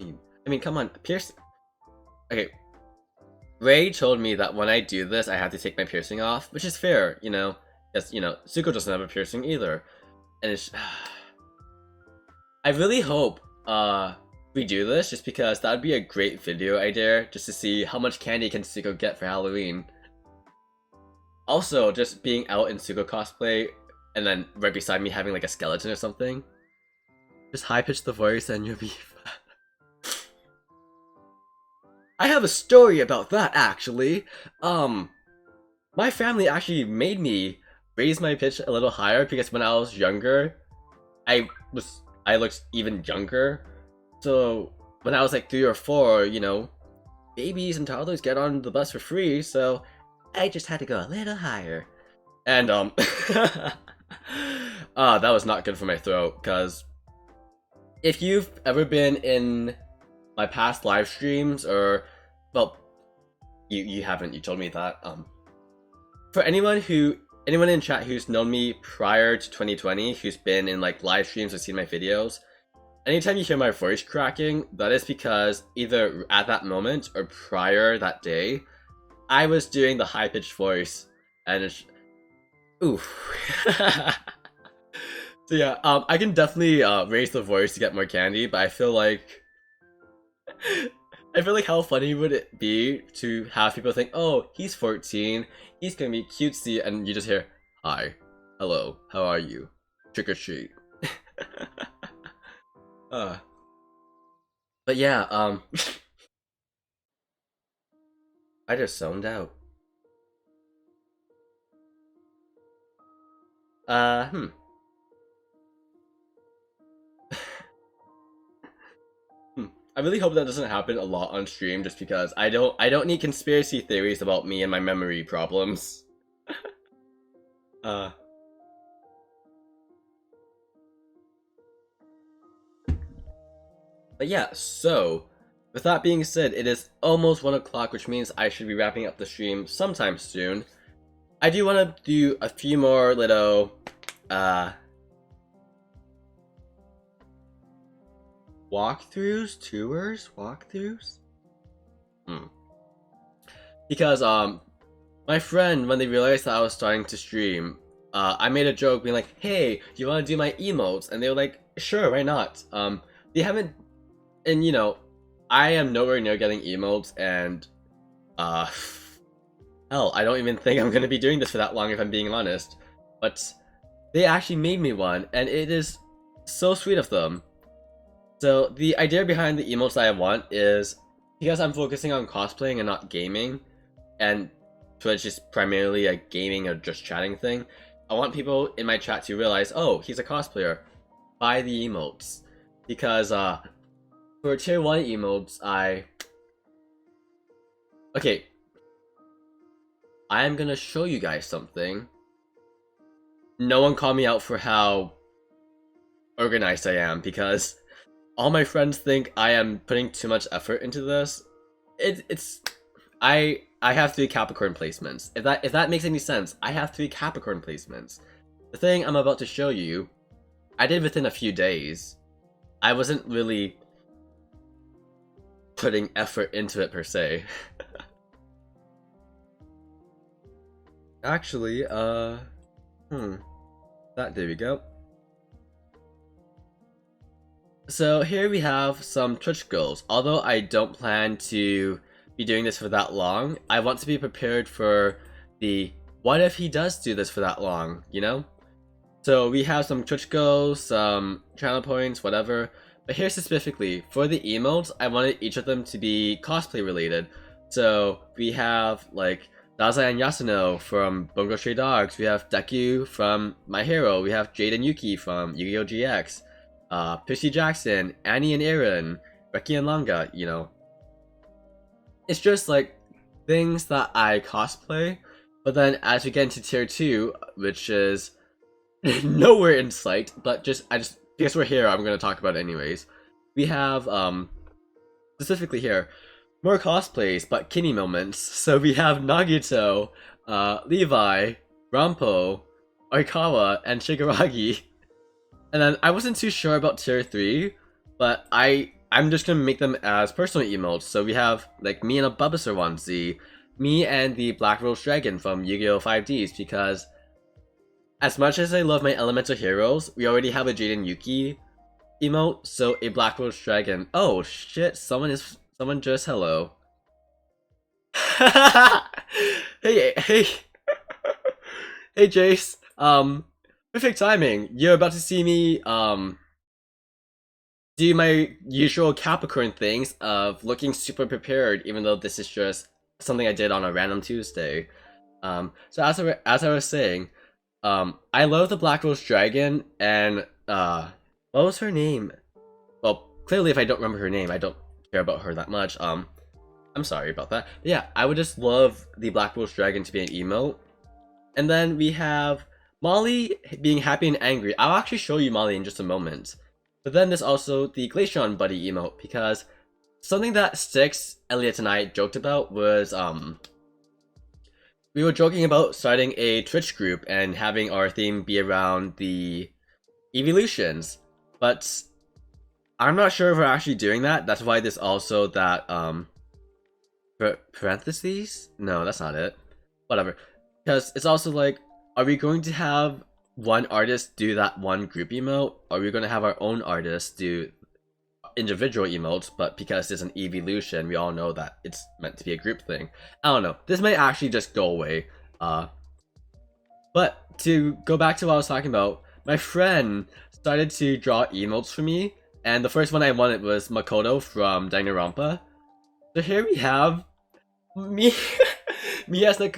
I mean, come on, pierce. Okay, Ray told me that when I do this, I have to take my piercing off, which is fair, you know, because, you know, Tsuko doesn't have a piercing either, and it's. I really hope we do this, just because that would be a great video idea, just to see how much candy can Tsuko get for Halloween. Also, just being out in Tsuko cosplay, and then right beside me having like a skeleton or something. Just high-pitch the voice and you'll be fine. I have a story about that, actually. My family actually made me raise my pitch a little higher, because when I was younger, I looked even younger. So when I was like 3 or 4, you know, babies and toddlers get on the bus for free, so I just had to go a little higher. And that was not good for my throat, because if you've ever been in my past live streams, or, well, you haven't, you told me that, for anyone in chat who's known me prior to 2020, who's been in like live streams or seen my videos, anytime you hear my voice cracking, that is because either at that moment or prior that day, I was doing the high-pitched voice, and it's, oof. So yeah, I can definitely raise the voice to get more candy, but I feel like how funny would it be to have people think, oh, he's 14, he's gonna be cutesy, and you just hear, hi, hello, how are you, trick or treat. But yeah, I just zoned out. I really hope that doesn't happen a lot on stream, just because I don't need conspiracy theories about me and my memory problems. But yeah, so with that being said, it is almost 1 o'clock, which means I should be wrapping up the stream sometime soon. I do want to do a few more little walkthroughs? Because my friend, when they realized that I was starting to stream, I made a joke being like, hey, do you want to do my emotes? And they were like, sure, why not? They haven't, and you know, I am nowhere near getting emotes, and hell, I don't even think I'm gonna be doing this for that long, if I'm being honest. But they actually made me one, and it is so sweet of them. So the idea behind the emotes that I want is because I'm focusing on cosplaying and not gaming, and Twitch is primarily a gaming or just chatting thing, I want people in my chat to realize, oh, he's a cosplayer. Buy the emotes. Because for tier 1 emotes, okay, I am gonna show you guys something. No one call me out for how organized I am, because all my friends think I am putting too much effort into this. I have 3 Capricorn placements. If that makes any sense, I have 3 Capricorn placements. The thing I'm about to show you, I did within a few days. I wasn't really putting effort into it per se. Actually, there we go. So here we have some Twitch goals. Although I don't plan to be doing this for that long, I want to be prepared for the what if he does do this for that long, you know? So we have some Twitch goals, some channel points, whatever. But here specifically, for the emotes, I wanted each of them to be cosplay related. So we have like Dazai and Yasuno from Bungo Stray Dogs, we have Deku from My Hero, we have Jade and Yuki from Yu-Gi-Oh! GX, Percy Jackson, Annie and Aaron, Reki and Langa, you know. It's just like things that I cosplay, but then as we get into tier 2, which is nowhere in sight, but because we're here, I'm gonna talk about it anyways. We have specifically here more cosplays, but Kinney moments. So we have Nagito, Levi, Rampo, Oikawa, and Shigaragi. And then I wasn't too sure about tier 3, but I'm just gonna make them as personal emotes. So we have like me and a Bulbasaur onesie, me and the Black Rose Dragon from Yu-Gi-Oh! 5Ds, because as much as I love my elemental heroes, we already have a Jade and Yuki emote, so a Black Rose Dragon. Oh shit, someone just hello. hey, hey Jace. Perfect timing. You're about to see me do my usual Capricorn things of looking super prepared, even though this is just something I did on a random Tuesday. So as I was saying, I love the Black Rose Dragon, and what was her name? Well, clearly if I don't remember her name, I don't care about her that much. I'm sorry about that. But yeah, I would just love the Black Rose Dragon to be an emote. And then we have Molly being happy and angry. I'll actually show you Molly in just a moment. But then there's also the Glaceon Buddy emote, because something that Styx, Elliot, and I joked about was, we were joking about starting a Twitch group and having our theme be around the evolutions. But I'm not sure if we're actually doing that. That's why there's also that, parentheses? No, that's not it. Whatever. Because it's also like, are we going to have one artist do that one group emote? Or are we going to have our own artists do individual emotes, but because it's an evolution, we all know that it's meant to be a group thing. I don't know. This may actually just go away. But to go back to what I was talking about, my friend started to draw emotes for me, and the first one I wanted was Makoto from Danganronpa. So here we have me, me as like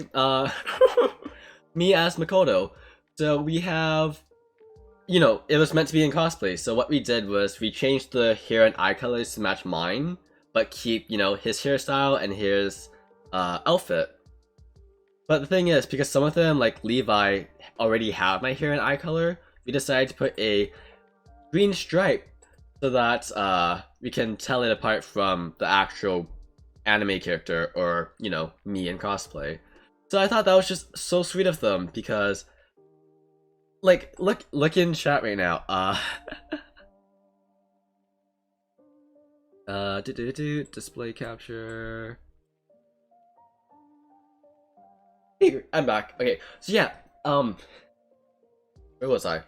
me as Makoto. So we have, you know, it was meant to be in cosplay. So what we did was we changed the hair and eye colors to match mine, but keep, you know, his hairstyle and his outfit. But the thing is, because some of them, like Levi, already have my hair and eye color, we decided to put a green stripe so that we can tell it apart from the actual anime character, or, you know, me in cosplay. So I thought that was just so sweet of them, because like, look in chat right now. Display capture. Hey, I'm back. Okay, so yeah, where was I?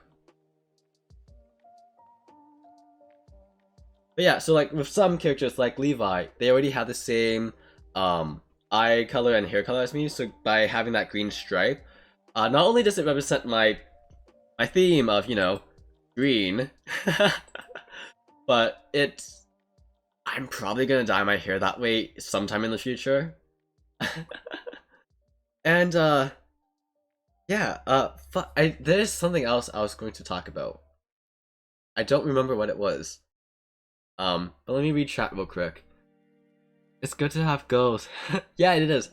But yeah, so like with some characters like Levi, they already have the same eye color and hair color as me. So by having that green stripe, not only does it represent my theme of, you know, green, but I'm probably gonna dye my hair that way sometime in the future. And yeah, there's something else I was going to talk about. I don't remember what it was. But let me read chat real quick. It's good to have goals. Yeah, it is.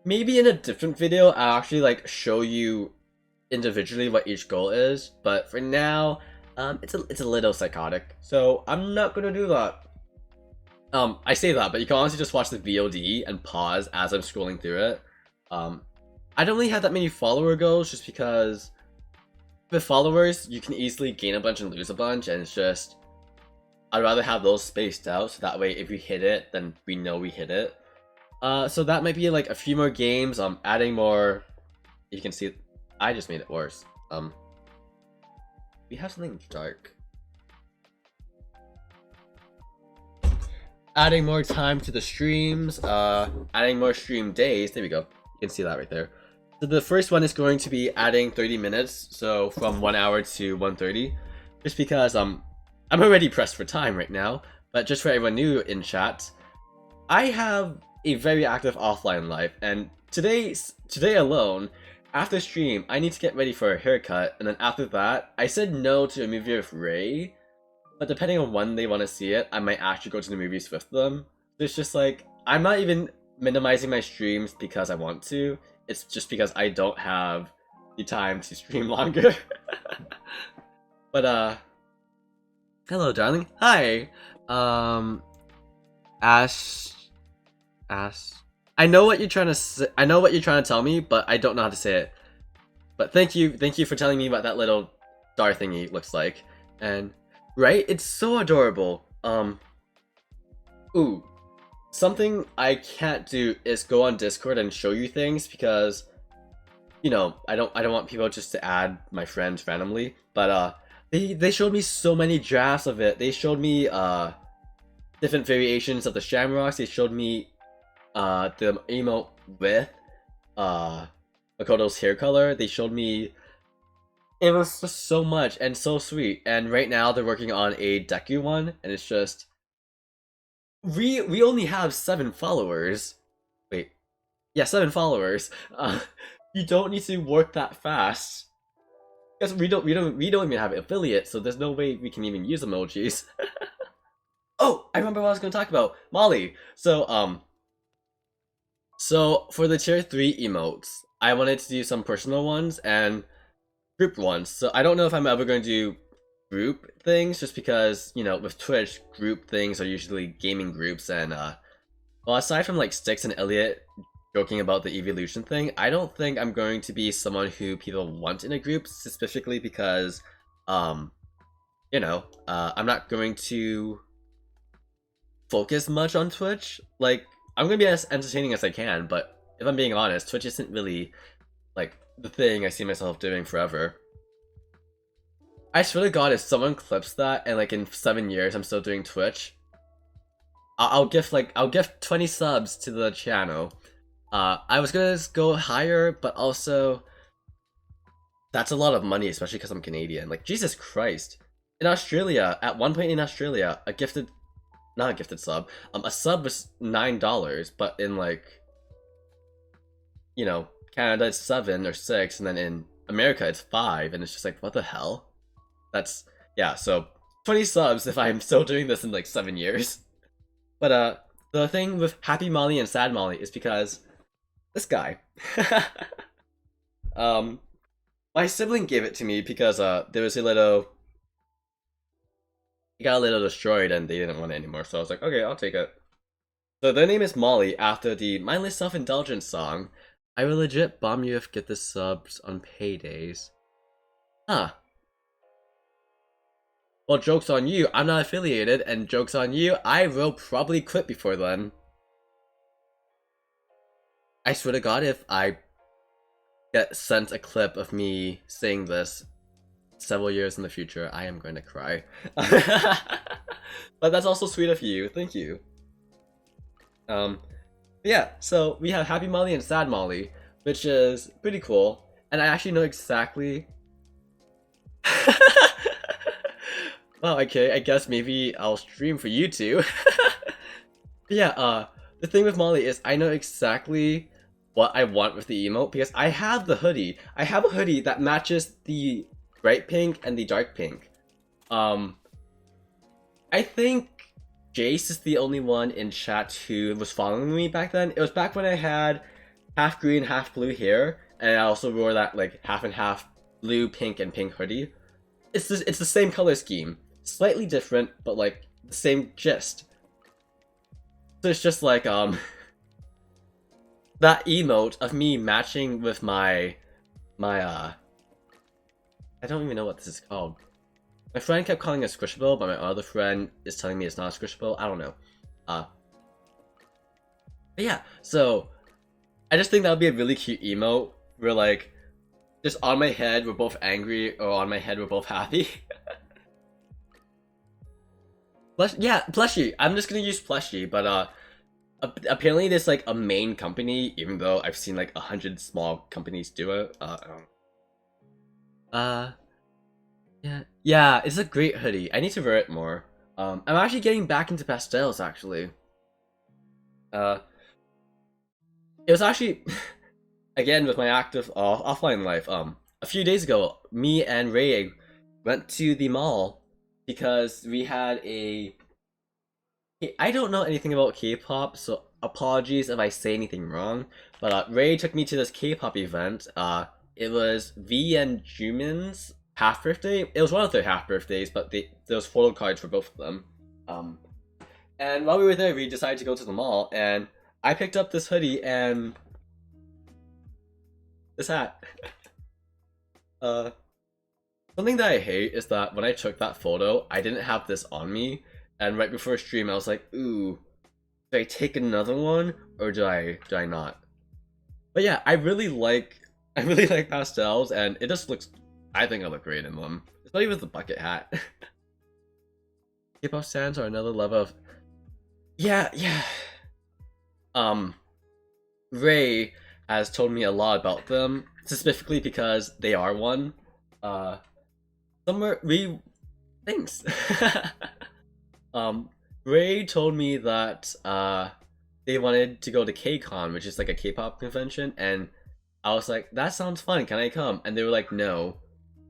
Maybe in a different video, I'll actually like show you individually what each goal is. But for now, it's a little psychotic, so I'm not gonna do that. I say that, but you can honestly just watch the VOD and pause as I'm scrolling through it. I don't really have that many follower goals just because with followers, you can easily gain a bunch and lose a bunch, and it's just, I'd rather have those spaced out so that way if we hit it, then we know we hit it. So that might be like a few more games, adding more, you can see, I just made it worse. We have something dark. Adding more time to the streams, adding more stream days, there we go. You can see that right there. So the first one is going to be adding 30 minutes, so from 1 hour to 1:30, just because I'm already pressed for time right now, but just for everyone new in chat, I have a very active offline life, and today alone, after stream, I need to get ready for a haircut, and then after that, I said no to a movie with Ray, but depending on when they want to see it, I might actually go to the movies with them. It's just like, I'm not even minimizing my streams because I want to, it's just because I don't have the time to stream longer. But hello darling. Hi. Ash. I know what you're trying to say, I know what you're trying to tell me, but I don't know how to say it. But thank you for telling me what that little star thingy looks like. And right, it's so adorable. Ooh. Something I can't do is go on Discord and show you things because, you know, I don't want people just to add my friends randomly. But they showed me so many drafts of it. They showed me different variations of the Shamrocks. They showed me the emote with Makoto's hair color. They showed me, it was just so much and so sweet. And right now they're working on a Deku one, and it's just, we only have 7 followers. Wait, yeah, 7 followers. You don't need to work that fast because we don't even have affiliates, so there's no way we can even use emojis. Oh, I remember what I was going to talk about. Molly. So for the tier 3 emotes, I wanted to do some personal ones and group ones. So I don't know if I'm ever going to do group things, just because, you know, with Twitch, group things are usually gaming groups, and well, aside from like Styx and Elliot joking about the evolution thing, I don't think I'm going to be someone who people want in a group, specifically because you know, I'm not going to focus much on Twitch. Like, I'm gonna be as entertaining as I can, but if I'm being honest, Twitch isn't really like the thing I see myself doing forever. I swear to God, if someone clips that and like in 7 years I'm still doing Twitch, I'll give 20 subs to the channel. I was gonna go higher, but also that's a lot of money, especially because I'm Canadian. Like, Jesus Christ. In Australia, at one point in Australia, a sub was $9, but in like, you know, Canada it's 7 or 6, and then in America it's 5, and it's just like, what the hell? That's, yeah, so 20 subs if I'm still doing this in like 7 years. But the thing with Happy Molly and Sad Molly is because this guy, my sibling gave it to me because there was a little, it got a little destroyed and they didn't want it anymore, so I was like, okay, I'll take it. So their name is Molly, after the Mindless Self-Indulgence song. I will legit bomb you if get the subs on paydays. Huh. Well, joke's on you, I'm not affiliated, and joke's on you, I will probably quit before then. I swear to God, if I get sent a clip of me saying this several years in the future, I am going to cry. But that's also sweet of you, thank you. Yeah, so we have Happy Molly and Sad Molly, which is pretty cool, and I actually know exactly Well, okay, I guess maybe I'll stream for you two. Yeah, the thing with Molly is I know exactly what I want with the emote because I have the hoodie. I have a hoodie that matches the bright pink and the dark pink. Um, I think Jace is the only one in chat who was following me back then. It was back when I had half green, half blue hair, and I also wore that like half and half blue, pink, and pink hoodie. It's the same color scheme, slightly different, but like the same gist. So it's just like that emote of me matching with my I don't even know what this is called. My friend kept calling it squishable, but my other friend is telling me it's not squishable. I don't know. Uh but yeah, so I just think that would be a really cute emote where like just on my head we're both angry or on my head we're both happy. Yeah, plushie. I'm just gonna use plushie, but apparently there's like a main company, even though I've seen like 100 small companies do it. Uh, yeah, it's a great hoodie. I need to wear it more. I'm actually getting back into pastels actually. Uh, it was actually again with my active offline life. A few days ago, me and Ray went to the mall because we had a. I don't know anything about K-pop, so apologies if I say anything wrong. But Ray took me to this K-pop event. It was V and Jumin's half birthday. It was one of their half birthdays, but there was photo cards for both of them. Um, and while we were there, we decided to go to the mall, and I picked up this hoodie and this hat. uh, Something that I hate is that when I took that photo, I didn't have this on me, and right before stream, I was like, "Ooh, do I take another one or do I not?" But yeah, I really like pastels, and it just looks. I think I look great in them, especially with the bucket hat. K-pop stands are another level of. Yeah, yeah. Um, Ray has told me a lot about them, specifically because they are one. Uh, somewhere we thanks. um, Ray told me that they wanted to go to KCON, which is like a K-pop convention, and I was like, that sounds fun. Can I come? And they were like, no.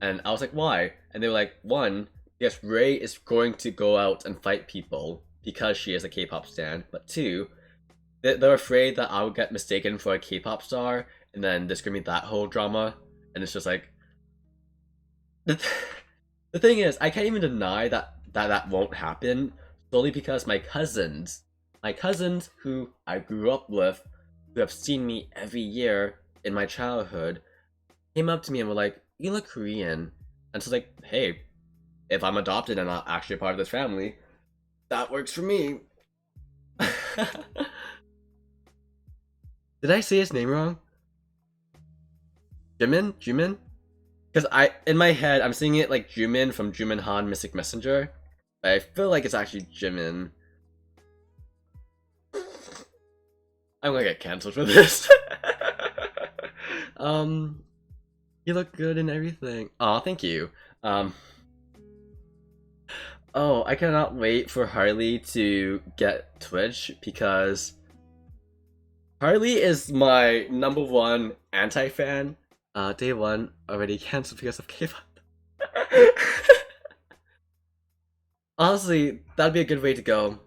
And I was like, why? And they were like, one, because Ray is going to go out and fight people because she is a K-pop stan. But two, they're afraid that I would get mistaken for a K-pop star, and then there's gonna be that whole drama. And it's just like, the thing is, I can't even deny that won't happen solely because my cousins who I grew up with, who have seen me every year in my childhood, came up to me and were like, "You look Korean," and so like, hey, if I'm adopted and not actually a part of this family, that works for me. Did I say his name wrong? Jimin? Because in my head, I'm seeing it like Jumin from Jumin Han Mystic Messenger. But I feel like it's actually Jimin. I'm gonna get cancelled for this. um, you look good and everything. Aw, thank you. Oh, I cannot wait for Harley to get Twitch because Harley is my number one anti-fan. Day one already cancelled because of K-pop. Honestly, that'd be a good way to go.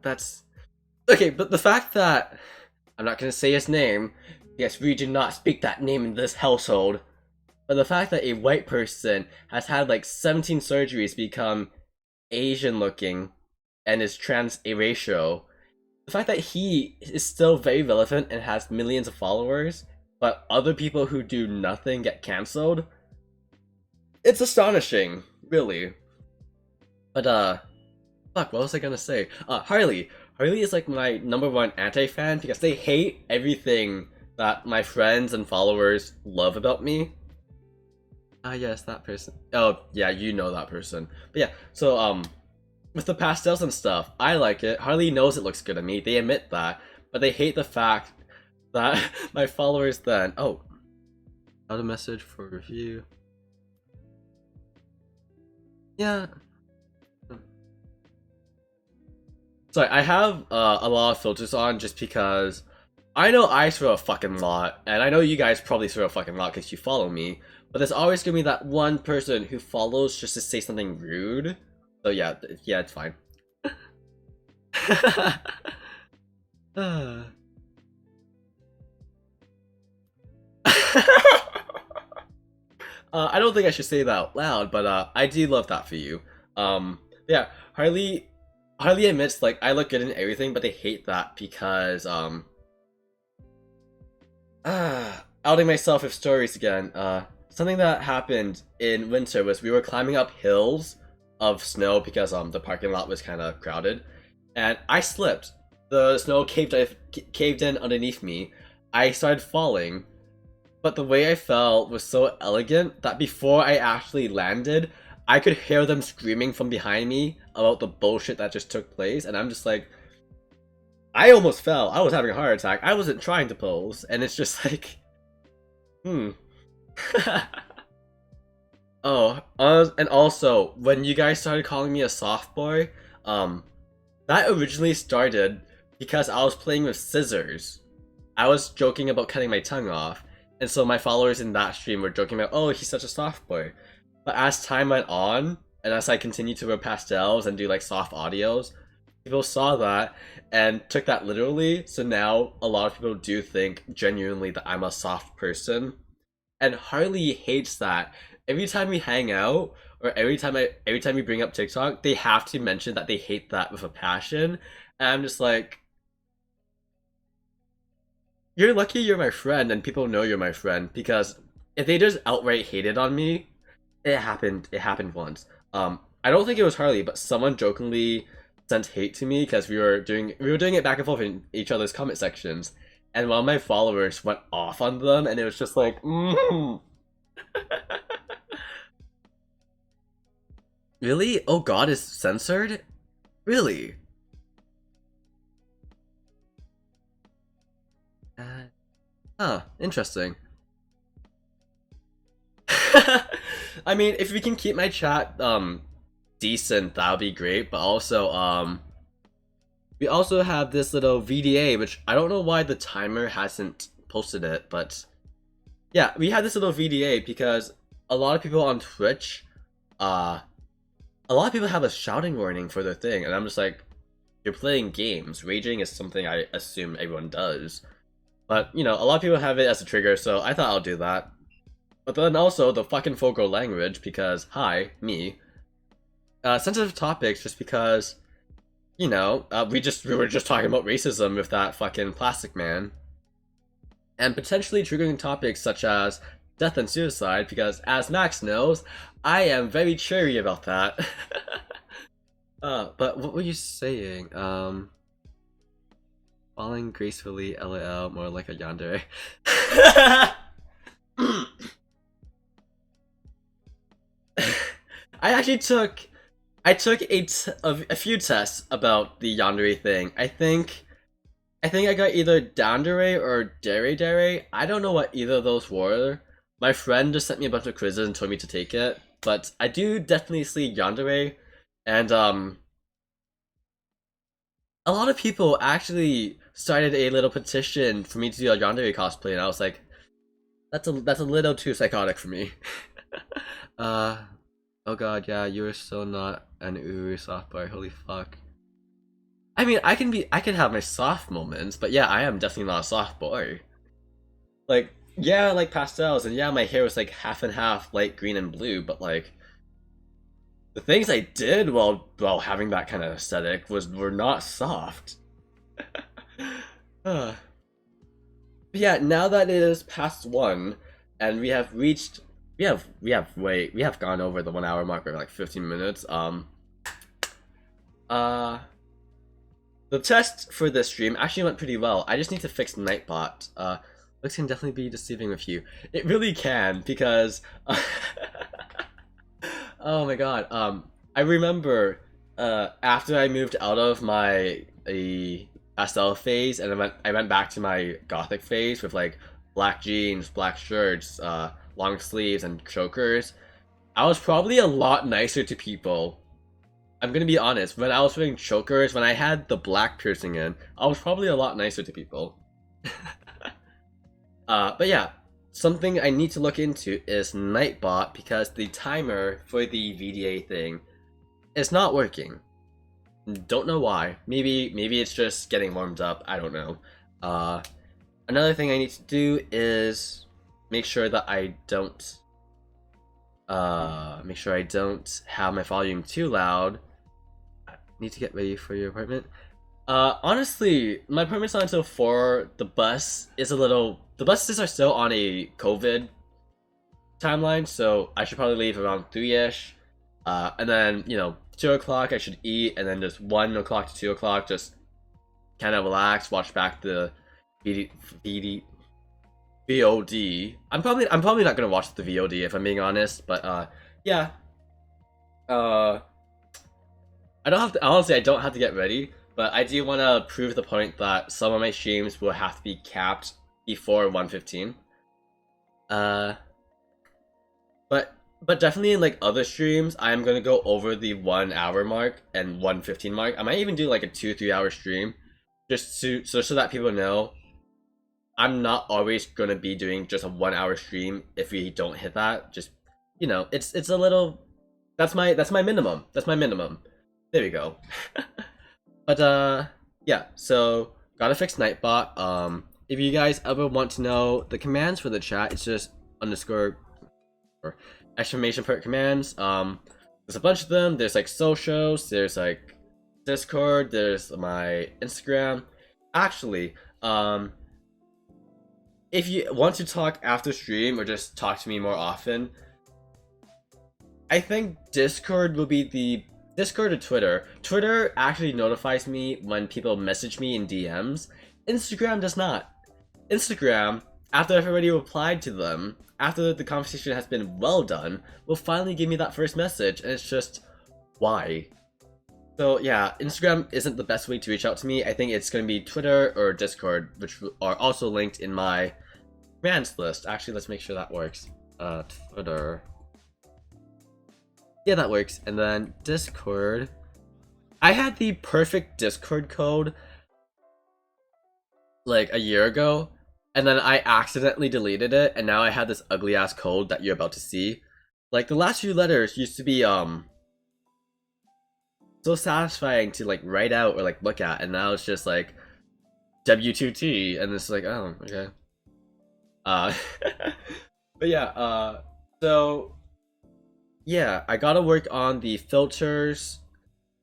That's okay, but the fact that I'm not gonna say his name, yes, we do not speak that name in this household. But the fact that a white person has had like 17 surgeries become Asian looking and is trans ratio, the fact that he is still very relevant and has millions of followers, but other people who do nothing get cancelled, it's astonishing, really. But fuck, what was I gonna say? Harley. Harley is like my number one anti-fan because they hate everything that my friends and followers love about me. Yes, that person. Oh, yeah, you know that person. But yeah, so with the pastels and stuff, I like it. Harley knows it looks good on me. They admit that, but they hate the fact that my followers then. Oh, got a message for review. Yeah. Sorry, I have a lot of filters on just because I know I swear a fucking lot, and I know you guys probably swear a fucking lot because you follow me, but there's always gonna be that one person who follows just to say something rude. So yeah, yeah, it's fine. I don't think I should say that out loud, but I do love that for you. Yeah, Harley admits like I look good in everything, but they hate that because outing myself with stories again. Something that happened in winter was we were climbing up hills of snow because the parking lot was kind of crowded, and I slipped. The snow caved in underneath me. I started falling, but the way I fell was so elegant that before I actually landed, I could hear them screaming from behind me about the bullshit that just took place, and I'm just like, I almost fell. I was having a heart attack. I wasn't trying to pose, and it's just like, Oh, and also, when you guys started calling me a soft boy, that originally started because I was playing with scissors. I was joking about cutting my tongue off, and so my followers in that stream were joking about, oh, he's such a soft boy. But as time went on, and as I continued to wear pastels and do like soft audios, people saw that and took that literally, so now a lot of people do think genuinely that I'm a soft person. And Harley hates that. Every time we hang out, or every time we bring up TikTok, they have to mention that they hate that with a passion. And I'm just like, you're lucky you're my friend and people know you're my friend, because if they just outright hated on me, it happened once. I don't think it was Harley, but someone jokingly sent hate to me because we were doing it back and forth in each other's comment sections, and one of my followers went off on them, and it was just like, Really? Oh God is censored? Really? Interesting. I mean, if we can keep my chat decent, that would be great. But also we also have this little VDA, which I don't know why the timer hasn't posted it, but yeah, we have this little VDA because a lot of people on Twitch, a lot of people have a shouting warning for their thing, and I'm just like, you're playing games. Raging is something I assume everyone does. But, you know, a lot of people have it as a trigger, so I thought I'll do that. But then also, the fucking Fogo language, because, hi, me. Sensitive topics, just because, you know, we were just talking about racism with that fucking plastic man. And potentially triggering topics such as death and suicide, because, as Max knows, I am very cheery about that. But what were you saying? Falling gracefully, LOL, more like a yandere. I took a few tests about the yandere thing. I think I got either dandere or dere. I don't know what either of those were. My friend just sent me a bunch of quizzes and told me to take it, but I do definitely see yandere, and a lot of people actually started a little petition for me to do a yandere cosplay, and I was like, that's a little too psychotic for me. Oh god, yeah, you're so not an soft boy. Holy fuck. I mean, I can have my soft moments, but yeah, I am definitely not a soft boy. Like, yeah, I like pastels, and yeah, my hair was like half and half, light green and blue, but like, the things I did while having that kind of aesthetic were not soft. Yeah, now that it is past 1, and we have gone over the 1 hour mark by like 15 minutes. The test for this stream actually went pretty well. I just need to fix Nightbot. Looks can definitely be deceiving with you. It really can, because oh my god. I remember after I moved out of my pastel phase, and I went back to my gothic phase with like black jeans, black shirts, long sleeves, and chokers. I was probably a lot nicer to people. I'm gonna be honest, when I was wearing chokers, when I had the black piercing in, I was probably a lot nicer to people. But yeah, something I need to look into is Nightbot because the timer for the VDA thing is not working. Don't know why. Maybe it's just getting warmed up. I don't know. Another thing I need to do is make sure that I don't have my volume too loud. I need to get ready for your appointment. Honestly, my appointment's not until 4. The buses are still on a COVID timeline, so I should probably leave around 3ish. And then, 2 o'clock I should eat, and then just 1 o'clock to 2 o'clock, just kind of relax, watch back the VOD. I'm probably not gonna watch the VOD if I'm being honest, but yeah. I don't have to, honestly, I don't have to get ready, but I do want to prove the point that some of my streams will have to be capped before 1:15. But definitely in like other streams, I'm gonna go over the 1 hour mark and 1:15 mark. I might even do like a 2-3 hour stream, just so that people know I'm not always gonna be doing just a 1 hour stream if we don't hit that. Just it's a little. That's my minimum. That's my minimum. There we go. But yeah. So gotta fix Nightbot. If you guys ever want to know the commands for the chat, it's just underscore or exclamation point commands. There's a bunch of them. There's like socials. There's like Discord. There's my Instagram. Actually, if you want to talk after stream or just talk to me more often, I think Discord will be the Discord or Twitter. Twitter actually notifies me when people message me in DMs. Instagram does not. Instagram, after I've already replied to them, after the conversation has been well done, will finally give me that first message, and it's just, why? So yeah, Instagram isn't the best way to reach out to me. I think it's going to be Twitter or Discord, which are also linked in my commands list. Actually, let's make sure that works. Twitter. Yeah, that works. And then Discord. I had the perfect Discord code like a year ago, and then I accidentally deleted it, and now I have this ugly ass code that you're about to see. Like the last few letters used to be so satisfying to like write out or like look at, and now it's just like W2T, and it's like, oh, okay. But yeah, so yeah, I gotta work on the filters.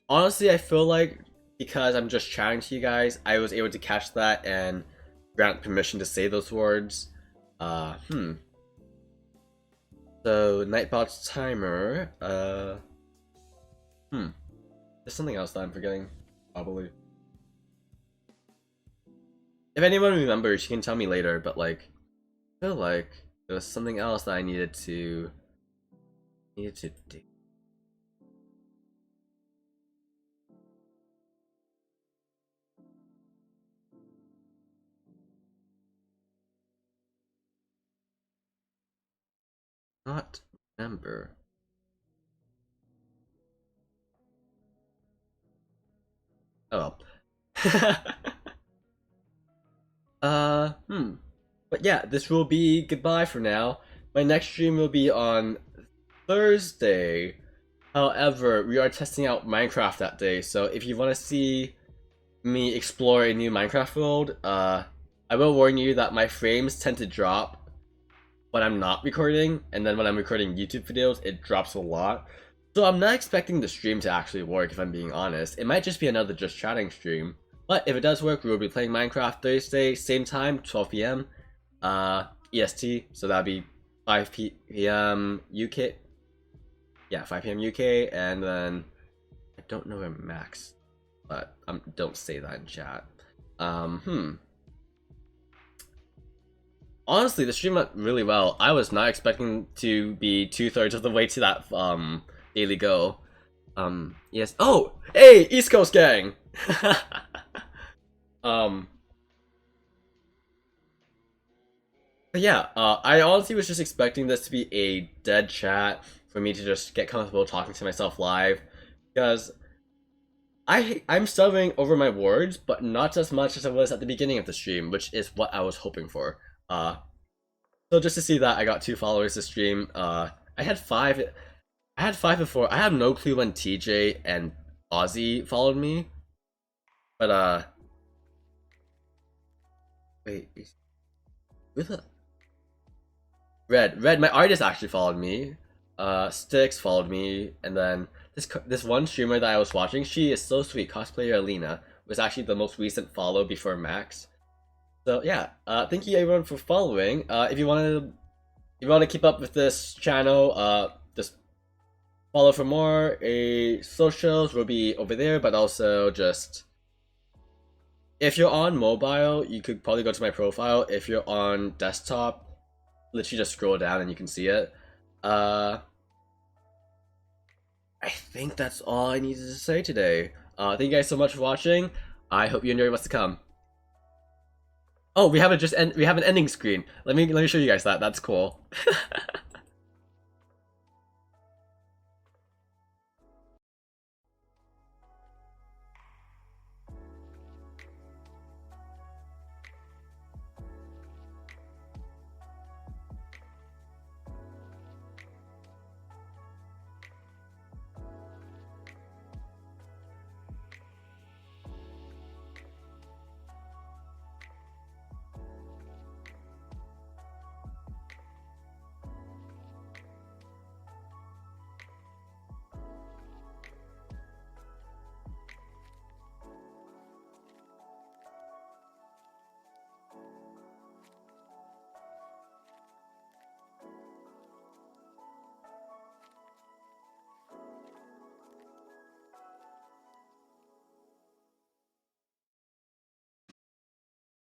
Honestly, I feel like because I'm just chatting to you guys, I was able to catch that and grant permission to say those words. So Nightbot's timer. There's something else that I'm forgetting, probably. If anyone remembers, you can tell me later. But like, I feel like there was something else that I needed to do. Not remember. Oh well. But yeah, this will be goodbye for now. My next stream will be on Thursday. However, we are testing out Minecraft that day, so if you want to see me explore a new Minecraft world, I will warn you that my frames tend to drop when I'm not recording, and then when I'm recording YouTube videos, it drops a lot. So I'm not expecting the stream to actually work, if I'm being honest. It might just be another just chatting stream. But if it does work, we will be playing Minecraft Thursday, same time, 12 p.m. EST, so that'll be 5 p.m. UK. Yeah, 5 p.m. UK, and then I don't know where Max, but don't say that in chat. Honestly, the stream went really well. I was not expecting to be 2/3 of the way to that daily go. Yes. Oh, hey, East Coast gang. But yeah, I honestly was just expecting this to be a dead chat, for me to just get comfortable talking to myself live, because I'm stuttering over my words, but not as much as I was at the beginning of the stream, which is what I was hoping for. So just to see that I got 2 followers this stream. I had 5. I had 5 before. I have no clue when TJ and Ozzy followed me, but wait, who the Red, my artist actually followed me. Sticks followed me, and then this one streamer that I was watching, she is so sweet. Cosplayer Alina was actually the most recent follow before Max. So yeah, thank you everyone for following. If you want to keep up with this channel, just follow for more. Socials will be over there, but also just if you're on mobile, you could probably go to my profile. If you're on desktop, literally just scroll down and you can see it. I think that's all I needed to say today. Thank you guys so much for watching. I hope you enjoy what's to come. Oh, we have an ending screen. Let me show you guys that. That's cool.